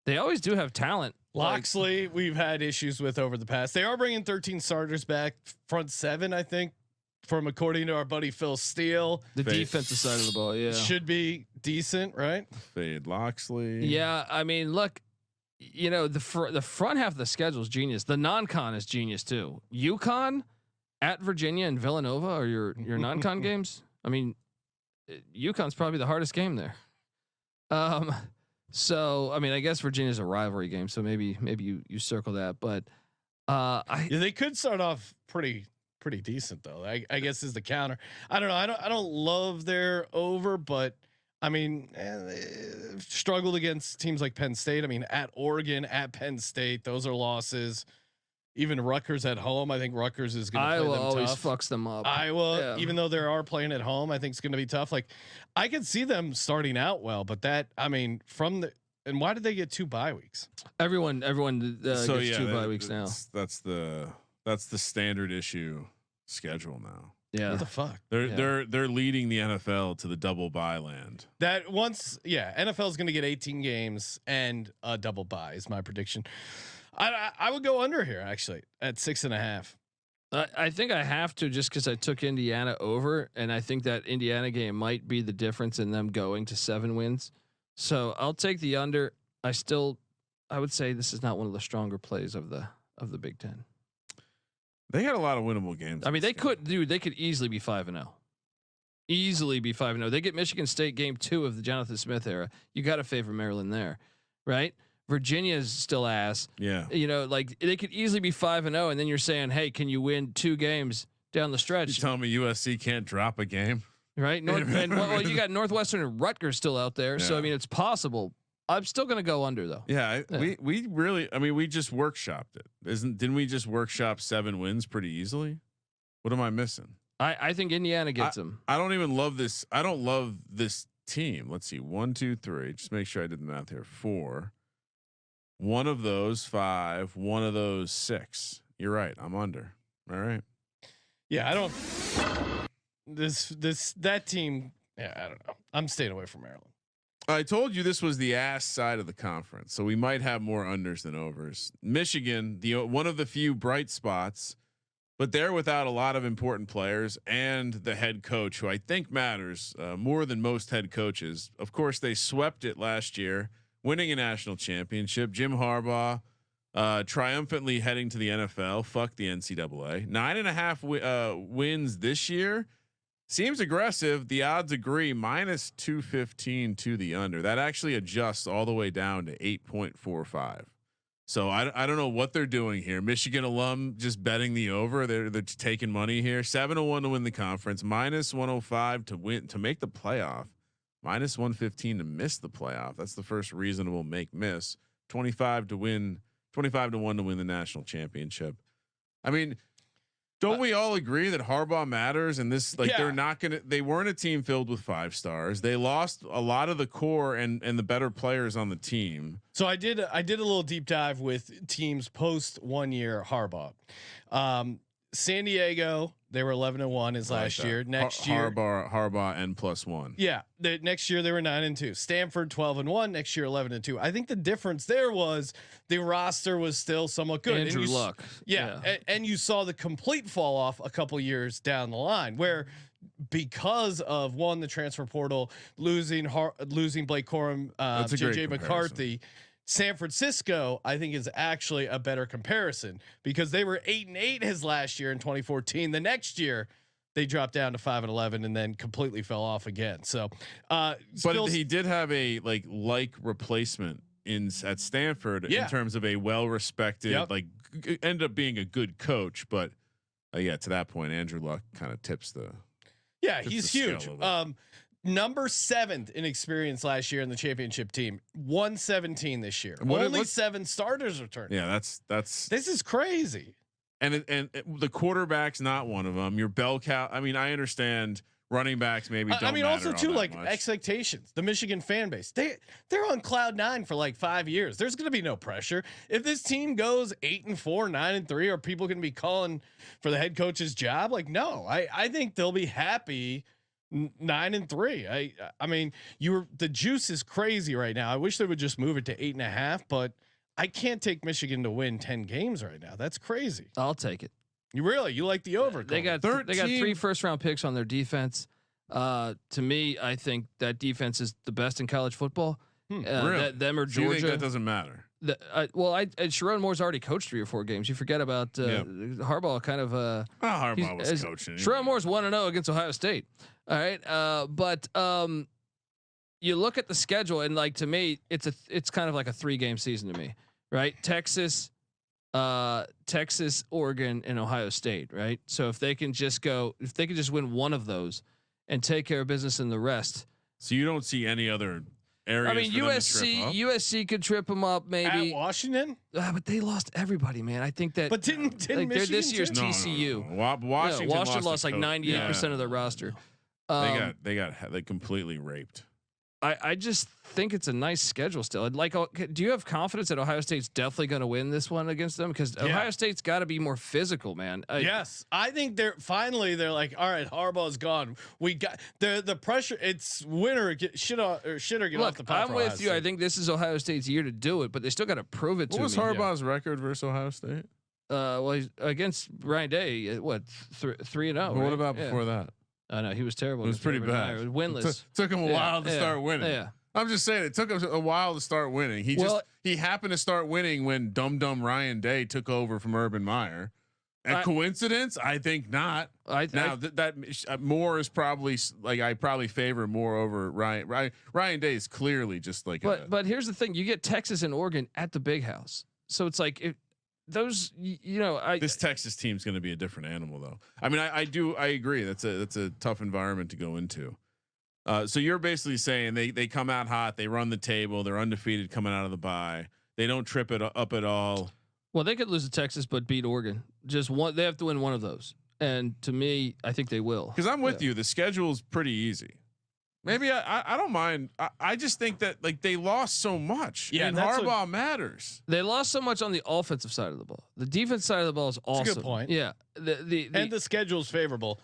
they always do have talent. Loxley, we've had issues with over the past. They are bringing 13 starters back, front 7, I think, from according to our buddy Phil Steele. The defensive side of the ball, yeah, should be decent, right? Fade Loxley. Yeah, I mean, look, the front half of the schedule is genius. The non-con is genius too. UConn at Virginia and Villanova are your non-con games. I mean, UConn's probably the hardest game there. So I mean, I guess Virginia's a rivalry game, so maybe you circle that. But they could start off pretty decent though. I guess is the counter. I don't know. I don't love their over, but I mean, struggled against teams like Penn State. I mean, at Oregon, at Penn State, those are losses. Even Rutgers at home, I think Rutgers is going to play them tough. Iowa always fucks them up. Iowa, even though they are playing at home, I think it's going to be tough. Like, I could see them starting out well, but and why did they get 2 bye weeks? Everyone gets 2 bye weeks now. That's the standard issue schedule now. Yeah, What the fuck? They're leading the NFL to the double bye land. That once, NFL is going to get 18 games and a double bye is my prediction. I would go under here actually at 6.5. I think I have to just because I took Indiana over, and I think that Indiana game might be the difference in them going to 7 wins. So I'll take the under. I would say this is not one of the stronger plays of the Big Ten. They had a lot of winnable games. I mean, they could easily be 5-0. Easily be 5-0. They get Michigan State game 2 of the Jonathan Smith era. You got to favor Maryland there, right? Virginia's still ass. Yeah. Like they could easily be 5-0, and then you're saying, hey, can you win 2 games down the stretch? You telling me USC can't drop a game? Right. Well, you got Northwestern and Rutgers still out there. Yeah. So, I mean, it's possible. I'm still going to go under though. Yeah. We really, I mean, we just workshopped it. Didn't we just workshop 7 wins pretty easily? What am I missing? I think Indiana gets them. I don't even love this. I don't love this team. Let's see. 1, 2, 3. Just make sure I did the math here. 4. One of those 5, one of those 6. You're right. I'm under. All right. Yeah, I don't. That team. Yeah, I don't know. I'm staying away from Maryland. I told you this was the ass side of the conference, so we might have more unders than overs. Michigan, one of the few bright spots, but they're without a lot of important players and the head coach, who I think matters more than most head coaches. Of course, they swept it last year, winning a national championship. Jim Harbaugh triumphantly heading to the NFL. Fuck the NCAA. 9.5 wins this year. Seems aggressive. The odds agree. -215 to the under. That actually adjusts all the way down to 8.45. So I don't know what they're doing here. Michigan alum just betting the over. They're taking money here. 7-1 to win the conference. -105 to make the playoff. -115 to miss the playoff. That's the first reasonable make miss. 25 to win. 25-1 to win the national championship. I mean, don't we all agree that Harbaugh matters? And this, they're not gonna. They weren't a team filled with 5 stars. They lost a lot of the core and the better players on the team. So I did a little deep dive with teams post 1 year Harbaugh. San Diego, they were 11-1 his last year. Next year, Harbaugh N+1. Yeah, the next year they were 9-2. Stanford 12-1. Next year 11-2. I think the difference there was the roster was still somewhat good. Andrew Luck. Yeah. And you saw the complete fall off a couple years down the line, where because of the transfer portal, losing Blake Corum, JJ McCarthy. San Francisco, I think, is actually a better comparison because they were 8-8 his last year in 2014. The next year, they dropped down to 5-11 and then completely fell off again. So, but he did have a like replacement at Stanford Yeah. in terms of a well-respected, Yep. like ended up being a good coach. But yeah, to that point, Andrew Luck kind of tips the. Yeah, tips he's the scale huge. a little. Number 7th in experience last year in the championship team. 117 this year. What- Only what's- 7 starters returned. Yeah, that's This is crazy. and the quarterback's not one of them. Your bell cow. I mean, I understand running backs maybe. Don't I mean, matter also all too, that like much. expectations. The Michigan fan base, they're on cloud 9 for like 5 years. There's going to be no pressure if this team goes 8-4, 9-3. Are people going to be calling for the head coach's job? Like, no. I think they'll be happy 9-3. I mean, the juice is crazy right now. I wish they would just move it to 8.5, but I can't take Michigan to win 10 games right now. That's crazy. I'll take it. You like the over? They got 3 first-round picks on their defense. To me, I think that defense is the best in college football. Really? Them or So you Georgia. think that doesn't matter. Sharon Moore's already coached 3 or 4 games. You forget about Harbaugh. Kind of. Harbaugh was coaching. Sharon Moore's 1-0 against Ohio State. All right, but you look at the schedule and like to me, it's kind of like a 3-game season to me, right? Texas, Oregon, and Ohio State, right? So if they can just win one of those and take care of business in the rest. So you don't see any other areas. I mean, USC could trip them up maybe. At Washington, But they lost everybody, man. I think that. but didn't they're Michigan this year's too? TCU. Washington, Washington lost like 98% of their roster. They got completely raped. I just think it's a nice schedule still. I'd like, do you have confidence that Ohio State's definitely going to win this one against them? Because Ohio State's got to be more physical, man. Yes, I think they're like, all right, Harbaugh's gone. We got the pressure. It's winner shit or get off the pot. I'm with you. I think this is Ohio State's year to do it, but they still got to prove it to me. What was Harbaugh's record versus Ohio State? Well, he's against Ryan Day, what 3-0? What about before that? I know he was terrible. It was pretty bad. It was winless. Took him a while to start winning. Yeah. I'm just saying it took him a while to start winning. He happened to start winning when dumb Ryan Day took over from Urban Meyer. A coincidence? I think not. That Moore is probably like I probably favor Moore over Ryan. Ryan Day is clearly just like. But here's the thing: you get Texas and Oregon at the Big House, so it's like those. This Texas team's going to be a different animal, though. I mean, I agree. That's a tough environment to go into. So you're basically saying they come out hot, they run the table, they're undefeated coming out of the bye. They don't trip it up at all. Well, they could lose to Texas, but beat Oregon. Just one. They have to win one of those. And to me, I think they will. Because I'm with you. The schedule is pretty easy. Maybe I don't mind. I just think that like they lost so much. Yeah, and Harbaugh matters. They lost so much on the offensive side of the ball. The defense side of the ball is awesome. That's a good point. Yeah. The schedule's favorable.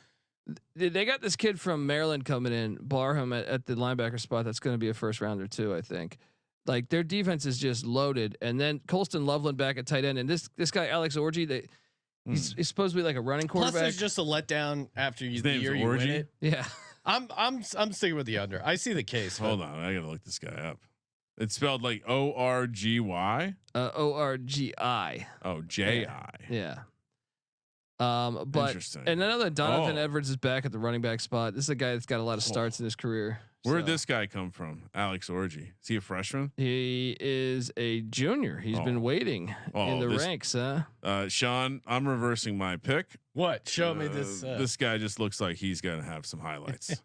They got this kid from Maryland coming in, Barham at the linebacker spot. That's going to be a first rounder too, I think. Like their defense is just loaded, and then Colston Loveland back at tight end, and this guy Alex Orji, he's supposed to be like a running quarterback. Plus, it's just a letdown after the year you win it. Yeah, I'm sticking with the under. I see the case. Hold on, I gotta look this guy up. It's spelled like ORGY. ORGI. Oh, JI. Yeah. But Interesting. and another Donovan Edwards is back at the running back spot. This is a guy that's got a lot of starts in his career. Where'd this guy come from? Alex Orji. Is he a freshman? He is a junior. He's been waiting in the ranks, huh? Sean, I'm reversing my pick. What? Show me this. This guy just looks like he's gonna have some highlights.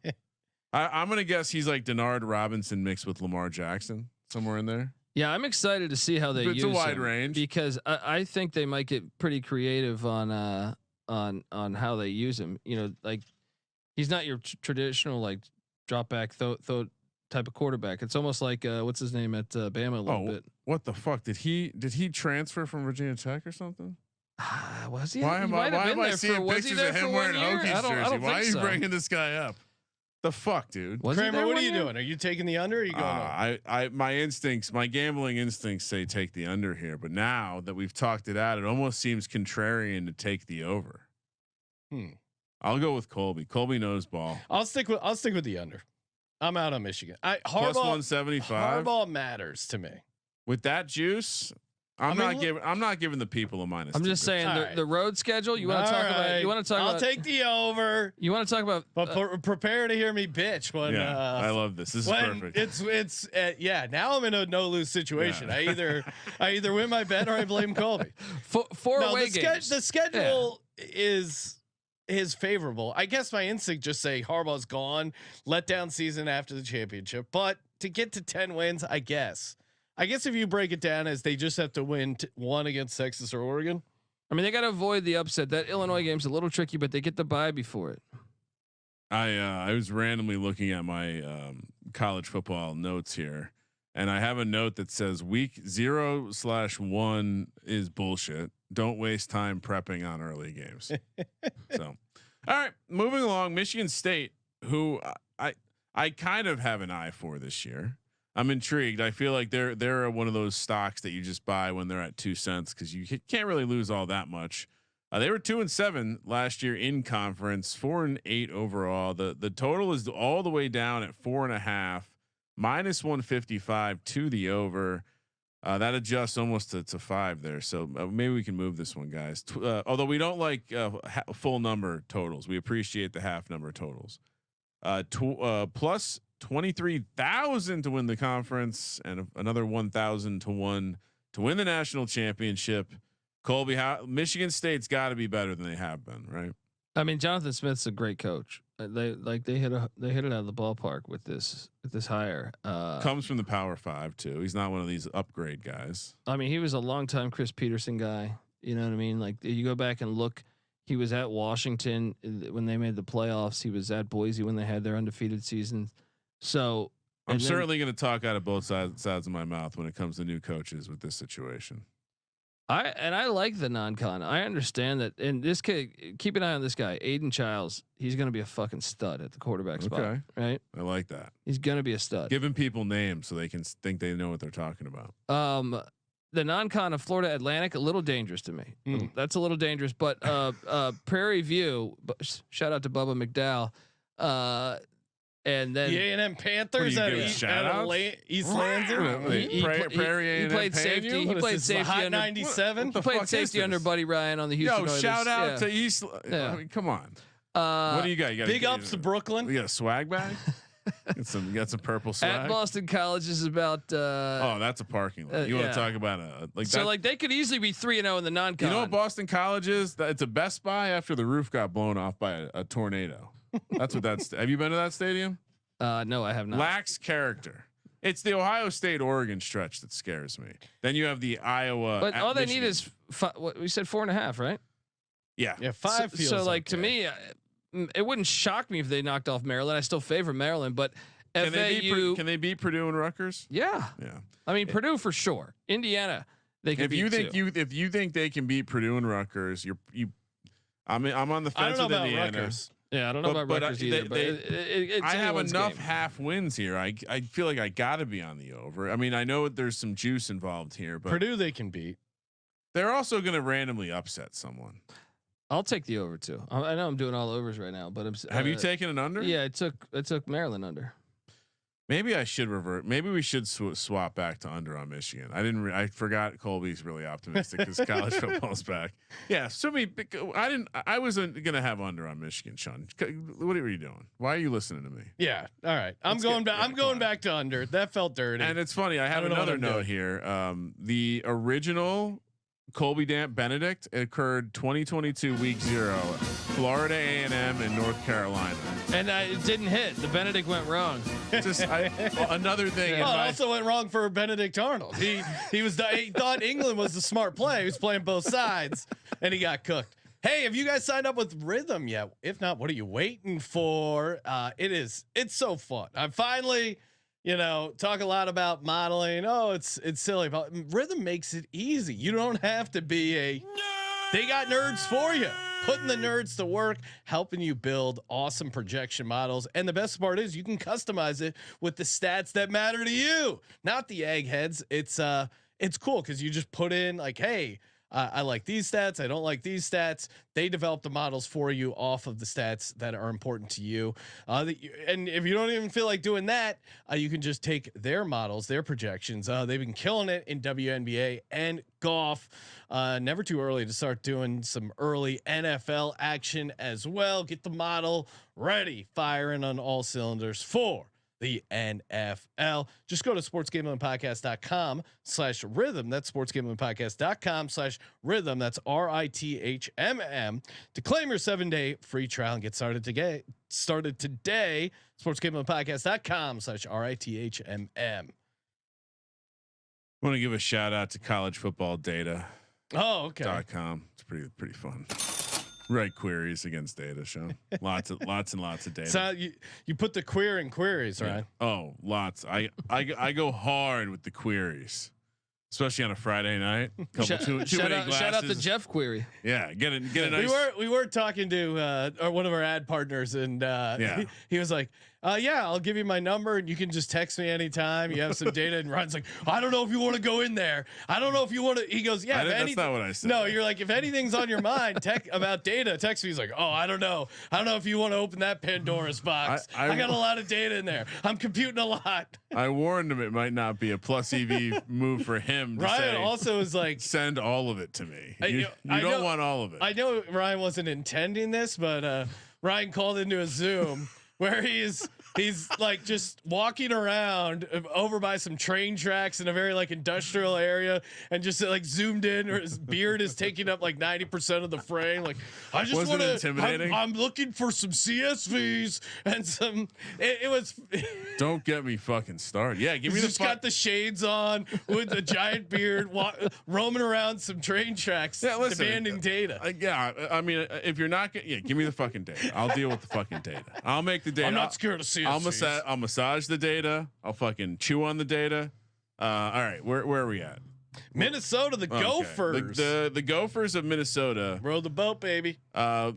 I'm gonna guess he's like Denard Robinson mixed with Lamar Jackson, somewhere in there. Yeah, I'm excited to see how they use him. It's a wide range because I think they might get pretty creative on how they use him. You know, like he's not your traditional like drop back throw type of quarterback. It's almost like what's his name at Bama a little bit. What the fuck did he transfer from Virginia Tech or something? Was he? Why am I seeing pictures of him wearing Hawkeyes jersey? Why are you bringing this guy up? The fuck, dude. Kramer, what are you doing? Are you taking the under? Or are you going my gambling instincts say take the under here, but now that we've talked it out, it almost seems contrarian to take the over. I'll go with Colby. Colby knows ball. I'll stick with the under. I'm out on Michigan. Plus 175. Harbaugh matters to me. With that juice, I'm not giving the people a minus. I'm just saying the road schedule. You want to talk about? You want to talk about? I'll take the over. You want to talk about? But prepare to hear me bitch when. I love this. This is perfect. It's now I'm in a no lose situation. Yeah. I either win my bet or I blame Colby. Four away games. The schedule is favorable. I guess my instinct just say Harbaugh's gone, let down season after the championship, but to get to 10 wins, I guess if you break it down as they just have to win one against Texas or Oregon. I mean, they got to avoid the upset. That Illinois game's a little tricky, but they get the bye before it. I was randomly looking at my college football notes here, and I have a note that says week 0/1 is bullshit. Don't waste time prepping on early games. So, all right, moving along. Michigan State, who I kind of have an eye for this year. I'm intrigued. I feel like they're one of those stocks that you just buy when they're at 2 cents because you can't really lose all that much. They were 2-7 last year in conference, 4-8 overall. The total is all the way down at 4.5, -155 to the over. That adjusts almost to 5 there. So maybe we can move this one, guys. Although we don't like full number totals, we appreciate the half number totals. Plus 23,000 to win the conference and another 1,000 to 1 to win the national championship. Colby, Michigan State's got to be better than they have been, right? I mean, Jonathan Smith's a great coach. They hit it out of the ballpark with this hire. Comes from the Power 5 too. He's not one of these upgrade guys. I mean, he was a longtime Chris Peterson guy. You know what I mean? Like you go back and look. He was at Washington when they made the playoffs. He was at Boise when they had their undefeated season. So I'm certainly going to talk out of both sides of my mouth when it comes to new coaches with this situation. I like the non-con. I understand that. And this kid, keep an eye on this guy, Aiden Childs. He's going to be a fucking stud at the quarterback spot. Right. I like that. He's going to be a stud. Giving people names so they can think they know what they're talking about. The non-con of Florida Atlantic, a little dangerous to me. That's a little dangerous, but Prairie View, shout out to Bubba McDowell. And then the A&M Panthers at East Lansing. He played safety. He played safety under 97. He played safety under Buddy Ryan on the Houston. Shout out to East. I mean, come on. What do you got? You got big ups to Brooklyn. You got a swag bag. You got some purple swag. At Boston College is about. That's a parking lot. You want to talk about like they could easily be 3-0 in the non-con. You know what Boston College is? It's a Best Buy after the roof got blown off by a tornado. That's what that's. Have you been to that stadium? No, I have not. Lacks character. It's the Ohio State Oregon stretch that scares me. Then you have the Iowa. But all they need is what we said 4.5, right? Yeah. 5 feels so. Like okay. to me, it wouldn't shock me if they knocked off Maryland. I still favor Maryland, but can they beat Purdue and Rutgers? Yeah. I mean Purdue for sure. Indiana, they can. If you think they can beat Purdue and Rutgers, I'm on the fence with Indiana. Rutgers. Yeah, I don't know about Rutgers either. I have enough half wins here. I feel like I got to be on the over. I mean, I know there's some juice involved here, but Purdue they can beat. They're also going to randomly upset someone. I'll take the over too. I know I'm doing all overs right now, but have you taken an under? Yeah, I took Maryland under. Maybe I should revert. Maybe we should swap back to under on Michigan. I forgot Colby's really optimistic because college football's back. Yeah. So I wasn't going to have under on Michigan, Sean. What are you doing? Why are you listening to me? Yeah. All right. I'm going back to under. That felt dirty. And it's funny. I have another note here. The original Colby Dant Benedict occurred 2022 week 0, Florida A&M and North Carolina. And it didn't hit. The Benedict went wrong. Another thing. It also went wrong for Benedict Arnold. He thought England was the smart play. He was playing both sides and he got cooked. Hey, have you guys signed up with Rhythm yet? If not, what are you waiting for? It's so fun. I'm finally, talk a lot about modeling. Oh, it's silly, but Rhythm makes it easy. You don't have to be they got nerds for you, putting the nerds to work, helping you build awesome projection models. And the best part is you can customize it with the stats that matter to you, not the eggheads. It's cool because you just put in like, hey, I like these stats. I don't like these stats. They develop the models for you off of the stats that are important to you. And if you don't even feel like doing that, you can just take their models, their projections. They've been killing it in WNBA and golf. Never too early to start doing some early NFL action as well. Get the model ready, firing on all cylinders for the NFL. Just go to sportsgamblingpodcast.com/rhythm. That's sportsgamblingpodcast.com/rhythm. That's RITHMM to claim your 7-day free trial and get started today. Sportsgamblingpodcast.com/RITHMM. I want to give a shout out to college football data. Oh, okay. .com. It's pretty fun. Write queries against data, Sean. Lots and lots of data. So you put the queer in queries, right? Yeah. Oh, lots. I go hard with the queries, especially on a Friday night. Shout out to Jeff Query. Yeah, get a nice. We were talking to one of our ad partners, and he was like, "Yeah, I'll give you my number, and you can just text me anytime you have some data." And Ryan's like, "I don't know if you want to go in there. I don't know if you want to." He goes, "Yeah, that's not what I said." No, you're like, if anything's on your mind, about data, text me. He's like, "Oh, I don't know. I don't know if you want to open that Pandora's box. I got a lot of data in there. I'm computing a lot." I warned him it might not be a plus EV move for him. To Ryan also is like, send all of it to me. You don't want all of it. I know Ryan wasn't intending this, but Ryan called into a Zoom where he's like just walking around over by some train tracks in a very like industrial area, and just like zoomed in, or his beard is taking up like 90% of the frame. Like, I just want to. Intimidating. I'm looking for some CSVs and some. It was. Don't get me fucking started. Yeah, give me the. Just got the shades on with a giant beard, roaming around some train tracks, demanding data. I mean, if you're not, give me the fucking data. I'll deal with the fucking data. I'll make the data. I'm not scared of CSVs. I'll massage the data. I'll fucking chew on the data. All right, where are we at? Minnesota, the Gophers. The Gophers of Minnesota row the boat, baby. Had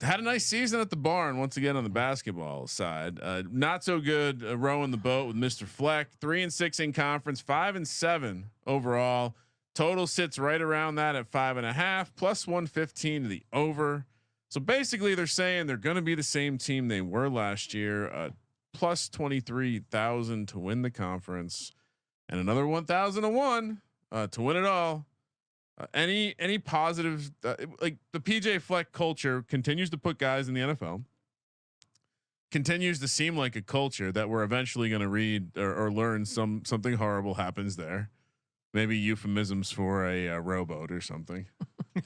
a nice season at the barn once again on the basketball side. Not so good rowing the boat with Mr. Fleck. 3-6 in conference, 5-7 overall. Total sits right around that at 5.5 plus 115 to the over. So basically, they're saying they're going to be the same team they were last year. Plus 23,000 to win the conference, and another 1,001 to win it all. Any positive? Like the PJ Fleck culture continues to put guys in the NFL. Continues to seem like a culture that we're eventually going to read or learn something horrible happens there. Maybe euphemisms for a rowboat or something.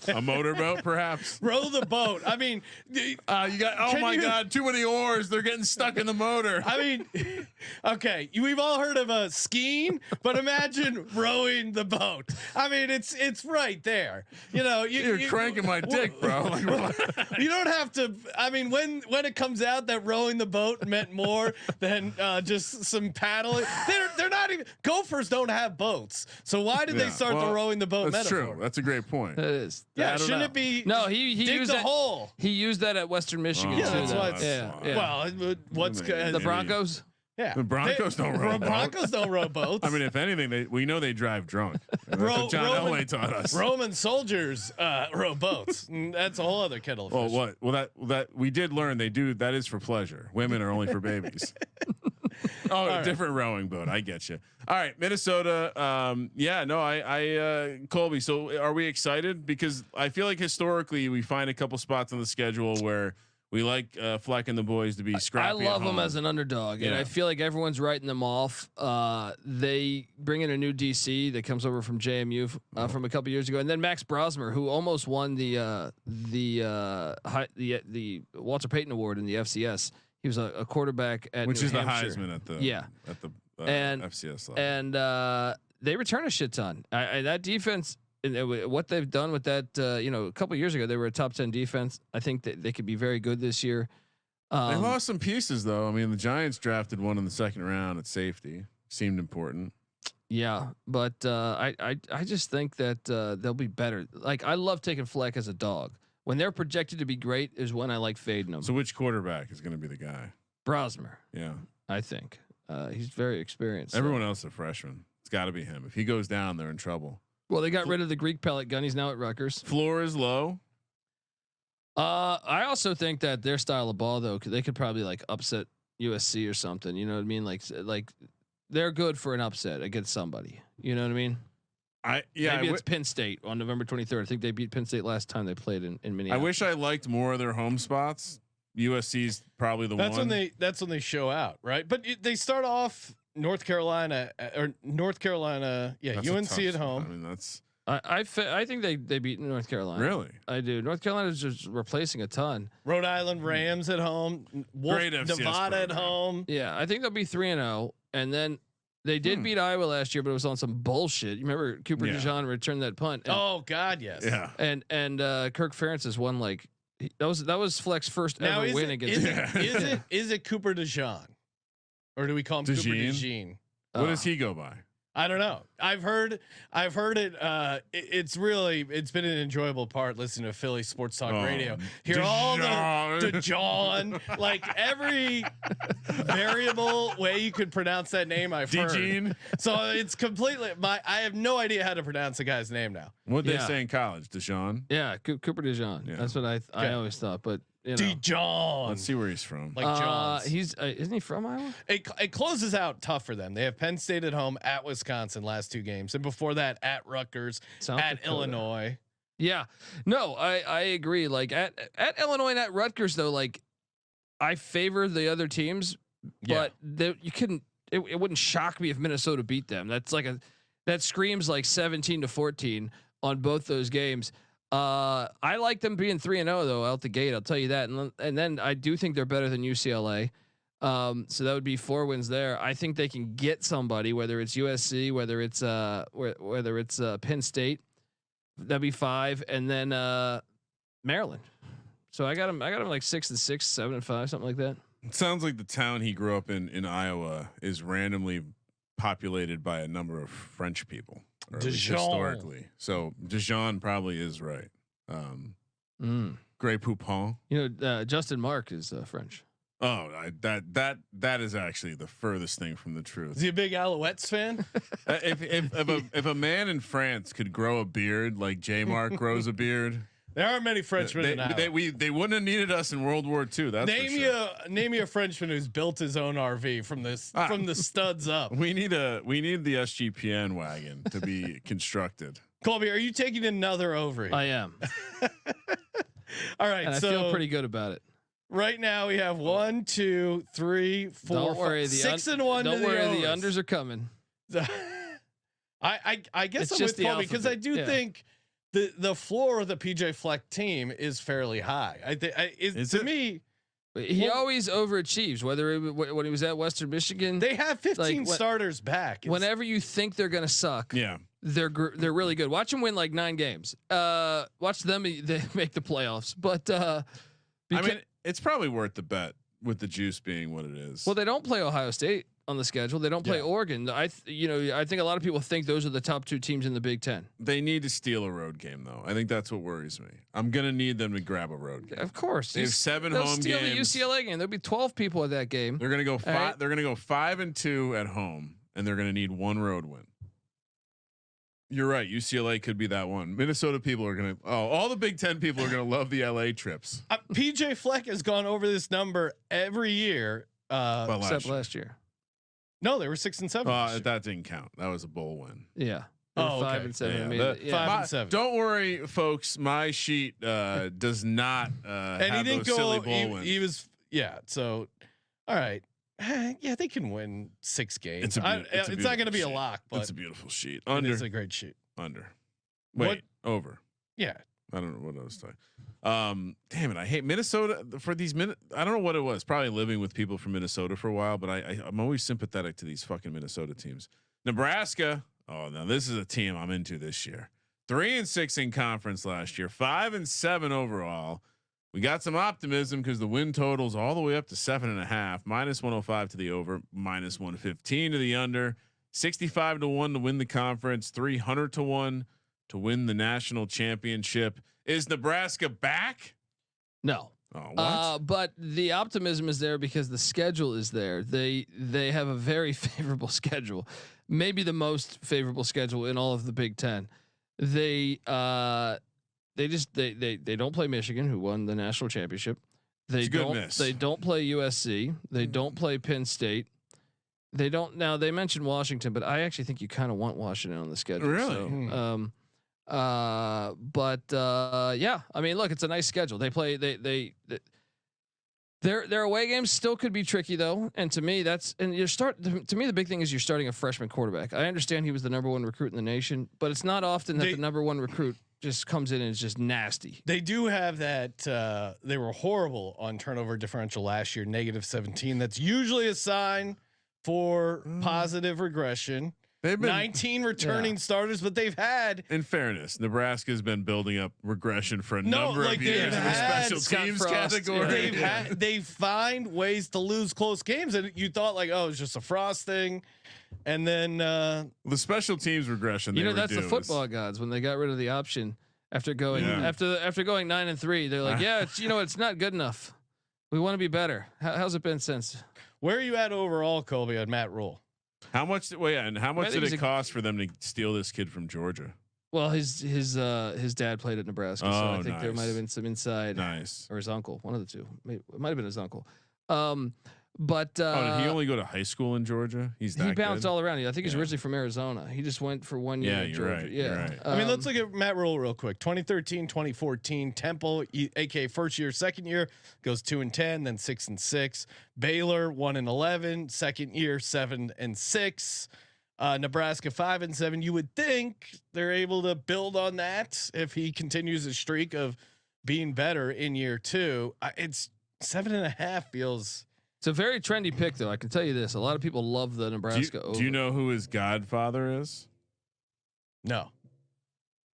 A motorboat, perhaps. Row the boat. I mean, you got. Oh my God! Too many oars. They're getting stuck in the motor. I mean, okay. We've all heard of skiing, but imagine rowing the boat. I mean, it's right there. You know, you're cranking my dick, bro. You don't have to. I mean, when it comes out that rowing the boat meant more than just some paddling. They're not even. Gophers don't have boats, so why did they start the rowing the boat that's metaphor? True. That's a great point. It is. Yeah, shouldn't it be? No, he dig used the that, hole. He used that at Western Michigan. Yeah, too, that's why. Yeah. Well, what's the Broncos? Yeah, the Broncos don't row. Broncos don't row boats. I mean, if anything, we know they drive drunk. That's what John Elway taught us. Roman soldiers row boats. That's a whole other kettle of fish. Well, that we did learn they do. That is for pleasure. Women are only for babies. Oh, different rowing boat. I get you. All right, Minnesota. Colby. So, are we excited? Because I feel like historically we find a couple spots on the schedule where we like Fleck and the boys to be scrappy. I love them as an underdog, and I feel like everyone's writing them off. They bring in a new DC that comes over from JMU from a couple years ago, and then Max Brosmer, who almost won the Walter Payton Award in the FCS. He was a quarterback at which New is Hampshire. the Heisman at the FCS level. And they return a shit ton. That defense, what they've done with that, a couple of years ago they were a top 10 defense. I think that they could be very good this year. They lost some pieces though. I mean, the Giants drafted one in the second round at safety. Seemed important. Yeah, but I just think that they'll be better. Like I love taking Fleck as a dog. When they're projected to be great is when I like fading them. So which quarterback is going to be the guy? Brosmer. Yeah, I think he's very experienced. Everyone else is a freshman. It's got to be him. If he goes down, they're in trouble. Well, they got rid of the Greek pellet gun. He's now at Rutgers. Floor is low. I also think that their style of ball, though, they could probably like upset USC or something. You know what I mean? Like they're good for an upset against somebody. You know what I mean? Maybe it's Penn State on November 23rd. I think they beat Penn State last time they played in Minneapolis. I wish I liked more of their home spots. USC's probably the one. That's when they show out, right? But they start off North Carolina. Yeah, That's UNC at home. I mean, that's. I think they beat North Carolina. Really? I do. North Carolina's just replacing a ton. Rhode Island Rams at home. Great FCS Nevada at program. home. Yeah, I think they'll be 3-0, and then they did beat Iowa last year, but it was on some bullshit. You remember Cooper DeJean returned that punt? Oh God, yes. Yeah. And Kirk Ferentz has won like that was Fleck's first ever win against. Is it Cooper DeJean, or do we call him Cooper DeJean? What does he go by? I don't know. I've heard it. It's been an enjoyable part listening to Philly sports talk radio. Hear all the John, like every variable way you could pronounce that name. I've heard. So it's completely I have no idea how to pronounce the guy's name now. What they say in college, DeJean? Yeah, Cooper DeJean. Yeah. That's what I always thought, but. DeJean. Let's see where he's from. Like John's. He's isn't he from Iowa? It closes out tough for them. They have Penn State at home, at Wisconsin last 2 games, and before that at Rutgers, South at Dakota. Illinois. Yeah, no, I agree. Like at Illinois and at Rutgers though, like I favor the other teams, but you couldn't. It wouldn't shock me if Minnesota beat them. That's like that screams like 17-14 on both those games. I like them being 3-0 though out the gate. I'll tell you that. And then I do think they're better than UCLA. So that would be 4 wins there. I think they can get somebody, whether it's USC, whether it's Penn State. That'd be 5, and then Maryland. So I got him like 6-6, 7-5, something like that. It sounds like the town he grew up in Iowa is randomly populated by a number of French people. Historically, so DeJean probably is right. Grey Poupon. You know, Justin Mark is French. Oh, that is actually the furthest thing from the truth. Is he a big Alouettes fan? If a man in France could grow a beard like J Mark grows a beard, there aren't many Frenchmen in Iowa. They wouldn't have needed us in World War II. That's name me a Frenchman who's built his own RV from the studs up. We need the SGPN wagon to be constructed. Colby, are you taking another over? I am. All right, and I feel pretty good about it. Right now we have 1, 2, 3, 4, Don't worry, 6 and 1. Don't to worry, the the unders are coming. I guess it's I'm with Colby because I do think the floor of the PJ Fleck team is fairly high. To me, he always overachieves. Whether when he was at Western Michigan, they have 15 starters back. Whenever you think they're gonna suck, they're really good. Watch them win like 9 games. Watch them they make the playoffs. But I mean, it's probably worth the bet with the juice being what it is. Well, they don't play Ohio State on the schedule. They don't play Oregon. I think a lot of people think those are the top 2 teams in the Big Ten. They need to steal a road game though. I think that's what worries me. I'm gonna need them to grab a road game. Of course, they have 7 home games. Steal the UCLA game. There'll be 12 people at that game. They're gonna go 5. Right. They're gonna go 5-2 at home, and they're gonna need 1 road win. You're right. UCLA could be that one. Minnesota people are gonna. All the Big Ten people are gonna love the LA trips. PJ Fleck has gone over this number every year, except last year. No, they were 6 and 7. That didn't count. That was a bowl win. Yeah. 5 and 7. Yeah, 5 and 7. Don't worry, folks. My sheet does not and have he didn't those silly go. bowl wins. He was So, all right. Yeah, they can win 6 games. It's not going to be a lock, but it's a beautiful sheet. Under. It's a great sheet. Under. Wait, over. Yeah. I don't know what I was talking. Damn it! I hate Minnesota for these minutes. I don't know what it was. Probably living with people from Minnesota for a while, but I'm always sympathetic to these fucking Minnesota teams. Nebraska. Oh, now this is a team I'm into this year. 3-6 in conference last year. 5-7 overall. We got some optimism because the win totals all the way up to 7.5, -105 to the over, -115 to the under, 65-1 to win the conference, 300-1 to win the national championship. Is Nebraska back? No. Oh, what? But the optimism is there because the schedule is there. They have a very favorable schedule, maybe the most favorable schedule in all of the Big Ten. They don't play Michigan, who won the national championship. They don't play USC. They don't play Penn State. They don't. Now they mentioned Washington, but I actually think you kind of want Washington on the schedule. Really? So, yeah. I mean, look, it's a nice schedule. They play. Their away games still could be tricky though, and to me to me the big thing is you're starting a freshman quarterback. I understand he was the number 1 recruit in the nation, but it's not often that the number 1 recruit just comes in and is just nasty. They do have that. They were horrible on turnover differential last year, -17. That's usually a sign for positive regression. They've been 19 returning starters, but they've had. In fairness, Nebraska's been building up regression for a number of years in the special teams category. They find ways to lose close games, and you thought like, oh, it's just a Frost thing, and then the special teams regression. That's the football gods when they got rid of the option after going after going 9-3. They're like, it's not good enough. We want to be better. How's it been since? Where are you at overall, Colby, on Matt Rule? How much? And how much did it cost for them to steal this kid from Georgia? Well, his dad played at Nebraska, so I think there might have been some inside. Nice. Or his uncle, one of the two. Maybe, it might have been his uncle. But did he only go to high school in Georgia? He bounced all around. I think he's originally from Arizona. He just went for 1 year. Yeah, you're right. Yeah. You're right. I mean, let's look at Matt Rule real quick. 2013, 2014, Temple, aka first year, second year goes 2-10, then 6-6. Baylor 1-11, second year 7-6. Nebraska 5-7. You would think they're able to build on that if he continues his streak of being better in year 2. It's 7.5 feels. It's a very trendy pick, though. I can tell you this: a lot of people love the Nebraska. Do you know who his godfather is? No,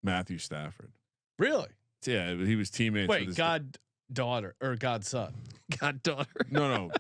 Matthew Stafford. Really? Yeah, he was teammates. Wait, with his goddaughter or godson? Goddaughter. No.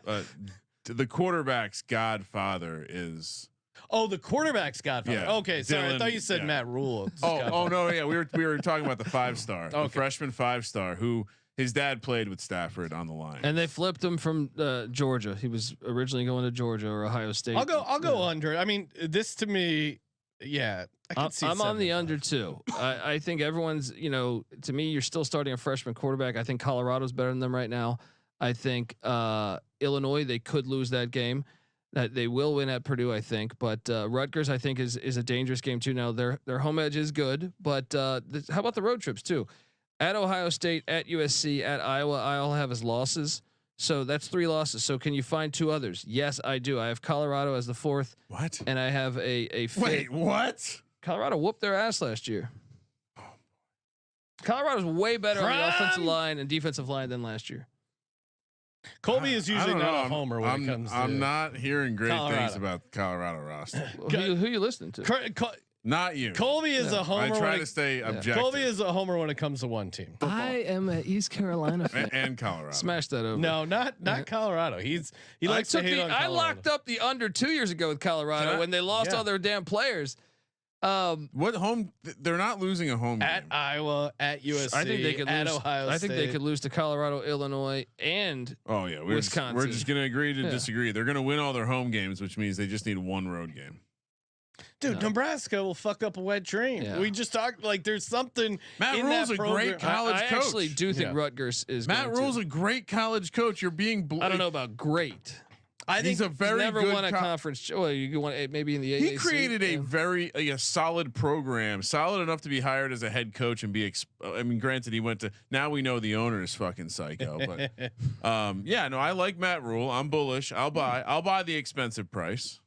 The quarterback's godfather is. Oh, the quarterback's godfather. Yeah, okay, sorry. I thought you said Matt Rule. Oh no, yeah, we were talking about the 5-star, the freshman 5-star who. His dad played with Stafford on the line, and they flipped him from Georgia. He was originally going to Georgia or Ohio State. I'll go under. I mean, this to me, I can see. I'm on the under too. I think everyone's, to me, you're still starting a freshman quarterback. I think Colorado's better than them right now. I think Illinois, they could lose that game. That they will win at Purdue, I think. But Rutgers, I think, is a dangerous game too. Now their home edge is good, but how about the road trips too? At Ohio State, at USC, at Iowa, I all have as losses. So that's 3 losses. So can you find 2 others? Yes, I do. I have Colorado as the 4th. What? And I have a fifth. Wait, what? Colorado whooped their ass last year. Colorado's way better on the offensive line and defensive line than last year. Colby is usually not a homer when it comes to I'm not hearing great Colorado. things about the Colorado roster. Who you listening to? Not you. Colby is a homer. I try to stay objective. Colby is a homer when it comes to one team. I am an East Carolina fan. And Colorado. Smash that over. No, not Colorado. He likes to hate on Colorado. I locked up the under 2 years ago with Colorado when they lost all their damn players. What home? They're not losing a home at game. Iowa, at USC, I think they could at lose. Ohio State. I think they could lose to Colorado, Illinois, and Wisconsin. We're just gonna agree to disagree. They're gonna win all their home games, which means they just need 1 road game. Dude, Nebraska will fuck up a wet dream. Yeah. We just talked like there's something. Matt Rule's a great college coach. I actually do think Rutgers is. Matt Rule's a great college coach. You're being. I don't know about great. I think he's a very never good won a conference. Well, you won maybe in the AAC. He created a very solid program, solid enough to be hired as a head coach and be. I mean, granted, he went to. Now we know the owner is fucking psycho, but I like Matt Rule. I'm bullish. I'll buy the expensive price.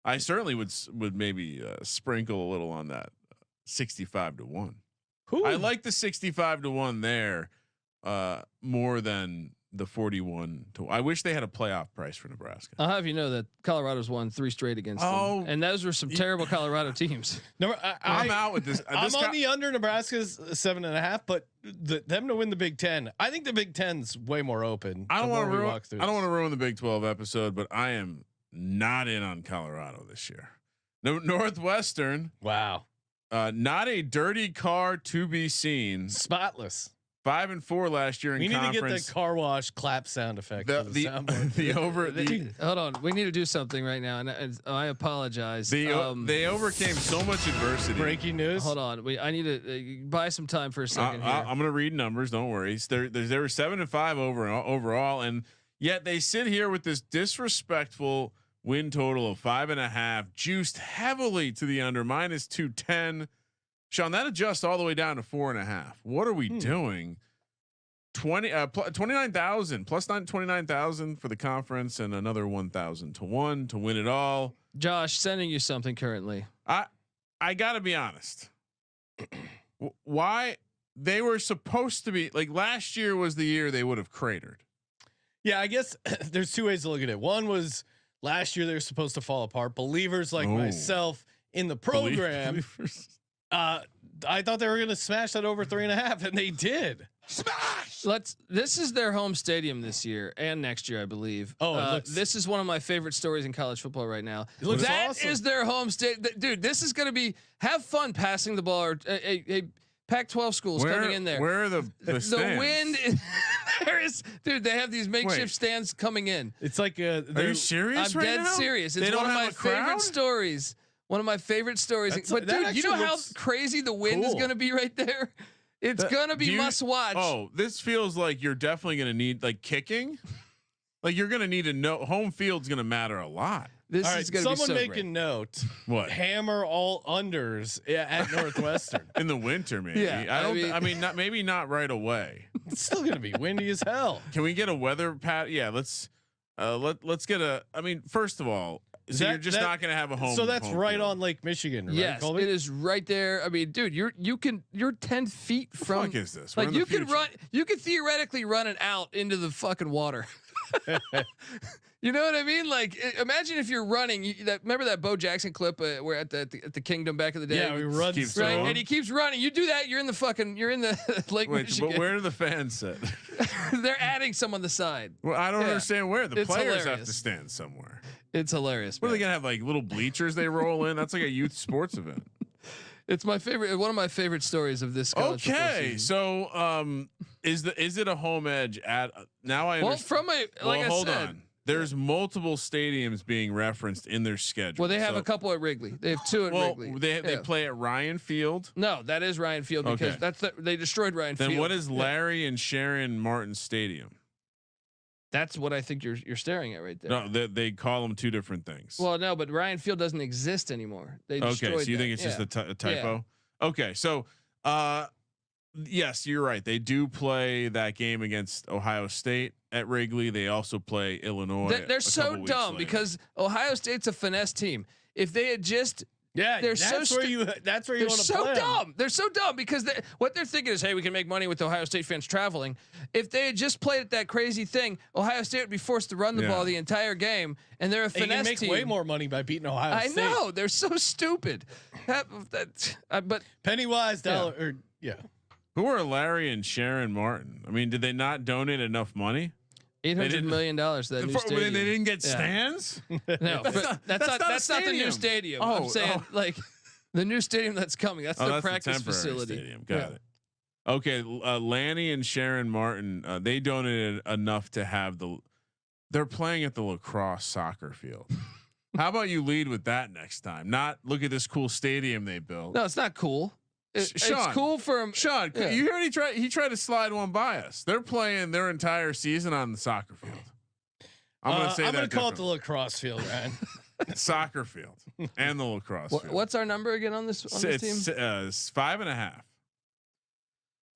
I certainly would maybe sprinkle a little on that 65-1. I like the 65-1 there more than the 41 to. I wish they had a playoff price for Nebraska. I'll have you know that Colorado's won 3 straight against them, and those were some terrible Colorado teams. No, I'm out with this. I'm on the under. Nebraska's 7.5, but them to win the Big Ten. I think the Big Ten's way more open. I don't want to ruin the Big 12 episode, but I am not in on Colorado this year. Northwestern. Wow. Not a dirty car to be seen. Spotless. 5-4 last year in we need conference. to get the car wash clap sound effect. Hold on, we need to do something right now, and I apologize. They overcame so much adversity. Breaking news. Hold on, I need to buy some time for a second here. I'm going to read numbers. Don't worry. They were 7-5 overall, and yet they sit here with this disrespectful win total of 5.5, juiced heavily to the under -210. Sean, that adjusts all the way down to 4.5. What are we doing? 29,000 plus 29,000 for the conference, and another 1,000 to 1 to win it all. Josh, sending you something currently. I gotta be honest. Why they were supposed to be like last year was the year they would have cratered. Yeah, I guess there's two ways to look at it. One was last year they were supposed to fall apart. Believers like myself in the program. I thought they were going to smash that over 3.5, and they did. Smash! This is their home stadium this year and next year, I believe. This is one of my favorite stories in college football right now. That awesome. is their home stadium, dude. This is going to be have fun passing the ball. Or a Pac-12 schools coming in there. Where are the stands? The wind? There is, dude. They have these makeshift stands coming in. It's like are you serious? I'm right dead now? serious. They It's don't one of have my a crowd? favorite stories. One of my favorite stories. But that dude, you know actually how looks crazy the wind is cool. going to be right there. It's gonna be must watch. Oh, this feels like you're definitely going to need like kicking. Like you're going to need to know home field's going to matter a lot. This all right, is going to be so someone make great. a note. What? Hammer all unders at Northwestern. In the winter, maybe. Yeah, I mean, maybe not right away. It's still going to be windy as hell. Can we get a weather pat? Yeah, let's get a. I mean, first of all, so you're just not going to have a home. So that's home right field. on Lake Michigan, right? Yes, Colby? it is right there. I mean, dude, you're 10 feet from. What the fuck is this? We're Like in the you could future. run. You could theoretically run it out into the fucking water. You know what I mean? Like, imagine if you're running. Remember that Bo Jackson clip where at the Kingdom back in the day? Yeah, we run keeps right, going. and he keeps running. You do that, you're in the Lake Wait, Michigan. but where do the fans sit? They're adding some on the side. Well, I don't Yeah. understand where the It's players have hilarious. to stand somewhere. It's hilarious. What are they man. gonna have like little bleachers they roll in? That's like a youth sports event. It's my favorite. One of my favorite stories of this. College football Okay, season. so is it a home edge at now? I Well, understand. from a like hold I said. on. There's multiple stadiums being referenced in their schedule. Well, they have So- a couple at Wrigley. They have two at Wrigley. They Yeah. play at Ryan Field. No, that is Ryan Field because Okay. they destroyed Ryan Then Field. what is Larry and Sharon Martin Stadium? That's what I think you're staring at right there. No, they call them two different things. Well, no, but Ryan Field doesn't exist anymore. They okay, so destroyed you that. think it's just Yeah. a typo? Okay, so yes, you're right. They do play that game against Ohio State at Wrigley. They also play Illinois. They're a so couple weeks dumb later. because Ohio State's a finesse team. If they had just Yeah, They're that's so where you. That's where you they're want to so play 'em. dumb. They're so dumb because what they're thinking is, hey, we can make money with Ohio State fans traveling. If they had just played at that crazy thing, Ohio State would be forced to run the ball the entire game, and they're a They finesse can make team. way more money by beating Ohio I State. know they're so stupid. But Penny wise, dollar. Or, yeah. Who are Larry and Sharon Martin? I mean, did they not donate enough money? $800 million to that new stadium. They didn't get Yeah. stands. No, that's not that's a not the new stadium. stadium. Oh, I'm saying like the new stadium that's coming. That's the That's practice temporary facility. Stadium. Got it. Okay, Lanny and Sharon Martin, they donated enough to have they're playing at the lacrosse soccer field. How about you lead with that next time? Not look at this cool stadium they built. No, it's not cool. It's Sean, cool for him. Sean, Yeah. you heard he tried to slide one by us. They're playing their entire season on the soccer field. I'm gonna say I'm gonna that call it the differently. lacrosse field, man. Soccer field and the lacrosse field. What's our number again on this team? It's 5.5.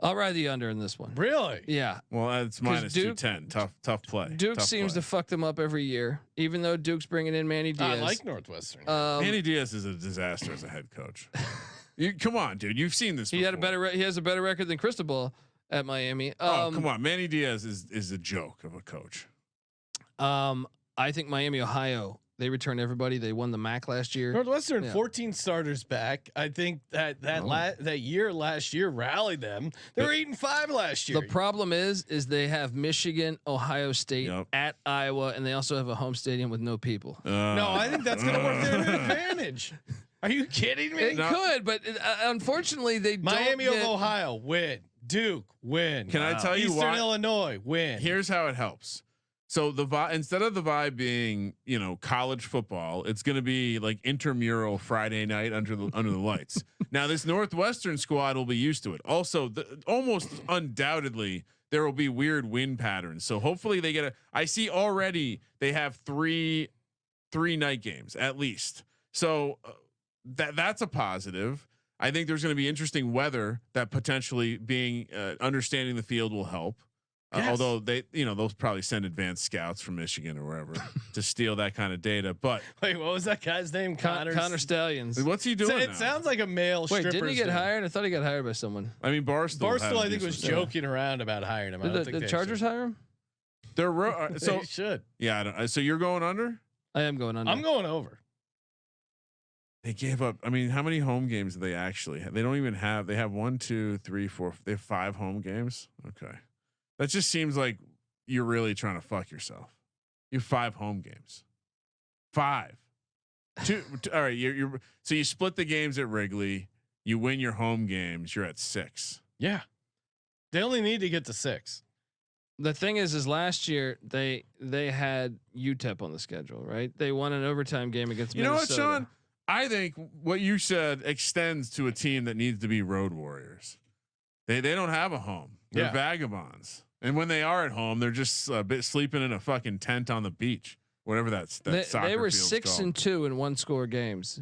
I'll ride the under in this one. Really? Yeah. Well, it's minus Duke- 210. Tough play. Duke Tough seems play. to fuck them up every year, even though Duke's bringing in Manny Diaz. I like Northwestern. Manny Diaz is a disaster as a head coach. Come on, dude. You've seen this. He before. had a better. He has a better record than Cristobal at Miami. Oh, come on. Manny Diaz is a joke of a coach. I think Miami, Ohio. They returned everybody. They won the MAC last year. Northwestern, Yeah. 14 starters back. I think that last year rallied them. They were 8-5 last year. The problem is they have Michigan, Ohio State at Iowa, and they also have a home stadium with no people. No, I think that's going to work to their advantage. Are you kidding me? It could, but unfortunately they Miami don't of get, Ohio win. Duke win. Can I tell you Eastern why? Illinois win. Here's how it helps. So the vibe, instead of the vibe being, college football, it's going to be like intramural Friday night under the lights. Now this Northwestern squad will be used to it. Also, almost undoubtedly there will be weird wind patterns. So hopefully they get I see already they have three night games at least. So that's a positive. I think there's going to be interesting weather that potentially being understanding the field will help. Yes. Although they'll probably send advanced scouts from Michigan or wherever to steal that kind of data. But wait, what was that guy's name? Connor Stallions. What's he doing? It sounds like a male. Wait, didn't he get name. hired? I thought he got hired by someone. I mean, Barstool I think was joking around about hiring him. Did the Chargers hire him? They're so they should. Yeah. I don't, so you're going under? I am going under. I'm going over. They gave up. I mean, how many home games do they actually have? They don't even have. They have 1, 2, 3, 4. They have 5 home games. Okay, that just seems like you're really trying to fuck yourself. You have 5 home games. 5. 2. All right. You're so you split the games at Wrigley. You win your home games. You're at 6. Yeah. They only need to get to 6. The thing is last year they had UTEP on the schedule, right? They won an overtime game against Minnesota. You know what, Sean? I think what you said extends to a team that needs to be road warriors. They don't have a home. They're vagabonds. And when they are at home, they're just sleeping in a fucking tent on the beach, whatever that's. They were 6-2 in 1-score games,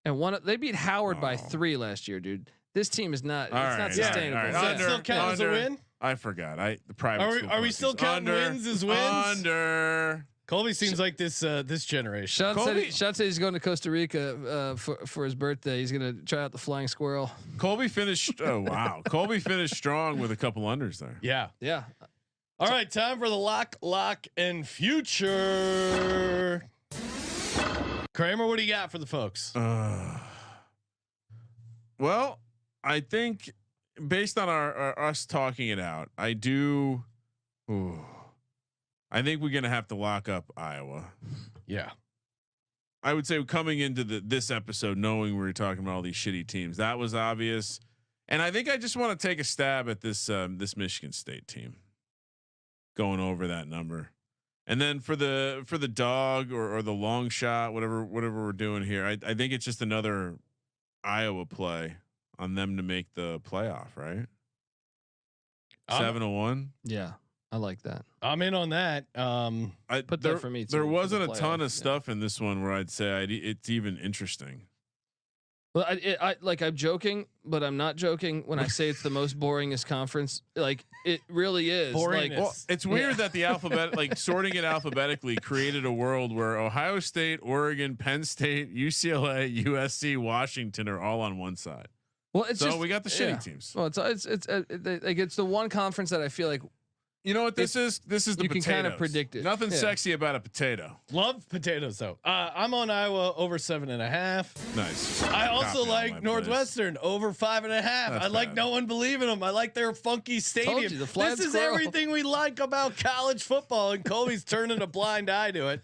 and they beat Howard by 3 last year, dude. This team is not. Not sustainable. All right. Does that still count as a win? I forgot. The private. Are we still counting wins as wins? Under. Colby seems like this generation. Sean said he's going to Costa Rica for his birthday. He's going to try out the flying squirrel. Colby finished. Oh wow, Colby finished strong with a couple unders there. Yeah. All right, time for the lock, and future. Kramer, what do you got for the folks? Well, I think based on our us talking it out, I do. I think we're gonna have to lock up Iowa. Yeah, I would say coming into this episode, knowing we were talking about all these shitty teams, that was obvious, and I think I just want to take a stab at this Michigan State team, going over that number, and then for the dog or the long shot, whatever we're doing here, I think it's just another Iowa play on them to make the playoff, right? 7-1. Yeah. I like that. I'm in on that. I put that for me too. There wasn't a ton of stuff in this one where I'd say it's even interesting. Well, I'm joking, but I'm not joking when I say it's the most boringest conference. Like it really is. Boringness. Like, well, it's weird that the alphabet, like sorting it alphabetically, created a world where Ohio State, Oregon, Penn State, UCLA, USC, Washington are all on one side. Well, we got the shitty teams. Well, it's the one conference that I feel like. You know what this is? This is the you potatoes. can kind of predict it. Nothing sexy about a potato. Love potatoes though. I'm on Iowa over 7.5. Nice. I also like Northwestern over 5.5. I like no one believing them. I like their funky stadium. You, this is everything we like about college football, and Colby's turning a blind eye to it.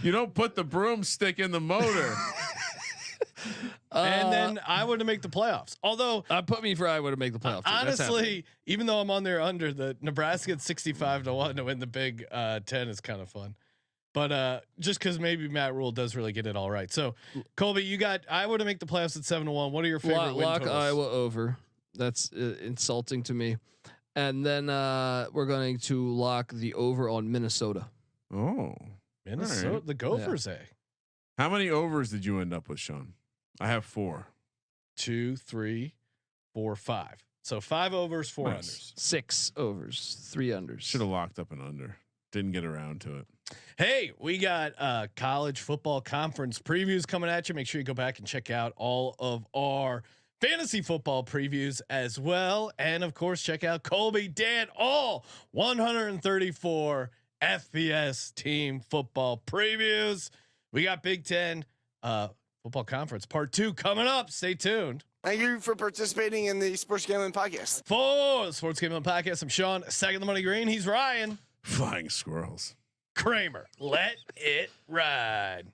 You don't put the broomstick in the motor. And then Iowa to make the playoffs. Although put me for Iowa to make the playoffs. Honestly, even though I'm on there under, the Nebraska at 65-1 to win the Big 10 is kind of fun. But just because maybe Matt Rule does really get it all right. So Colby, you got Iowa to make the playoffs at 7-1. What are your favorite win totals? Iowa over. That's insulting to me. And then we're going to lock the over on Minnesota. Oh, Minnesota, right. The Gophers, How many overs did you end up with, Sean? I have 4. 2, 3, 4, 5. So 5 overs, 4 unders. 6 overs, 3 unders. Should have locked up an under. Didn't get around to it. Hey, we got college football conference previews coming at you. Make sure you go back and check out all of our fantasy football previews as well. And of course, check out Colby Dant, all 134 FBS team football previews. We got Big Ten football conference part 2 coming up. Stay tuned. Thank you for participating in the Sports Gambling Podcast. For the Sports Gambling Podcast, I'm Sean, second the money green. He's Ryan. Flying squirrels. Kramer, let it ride.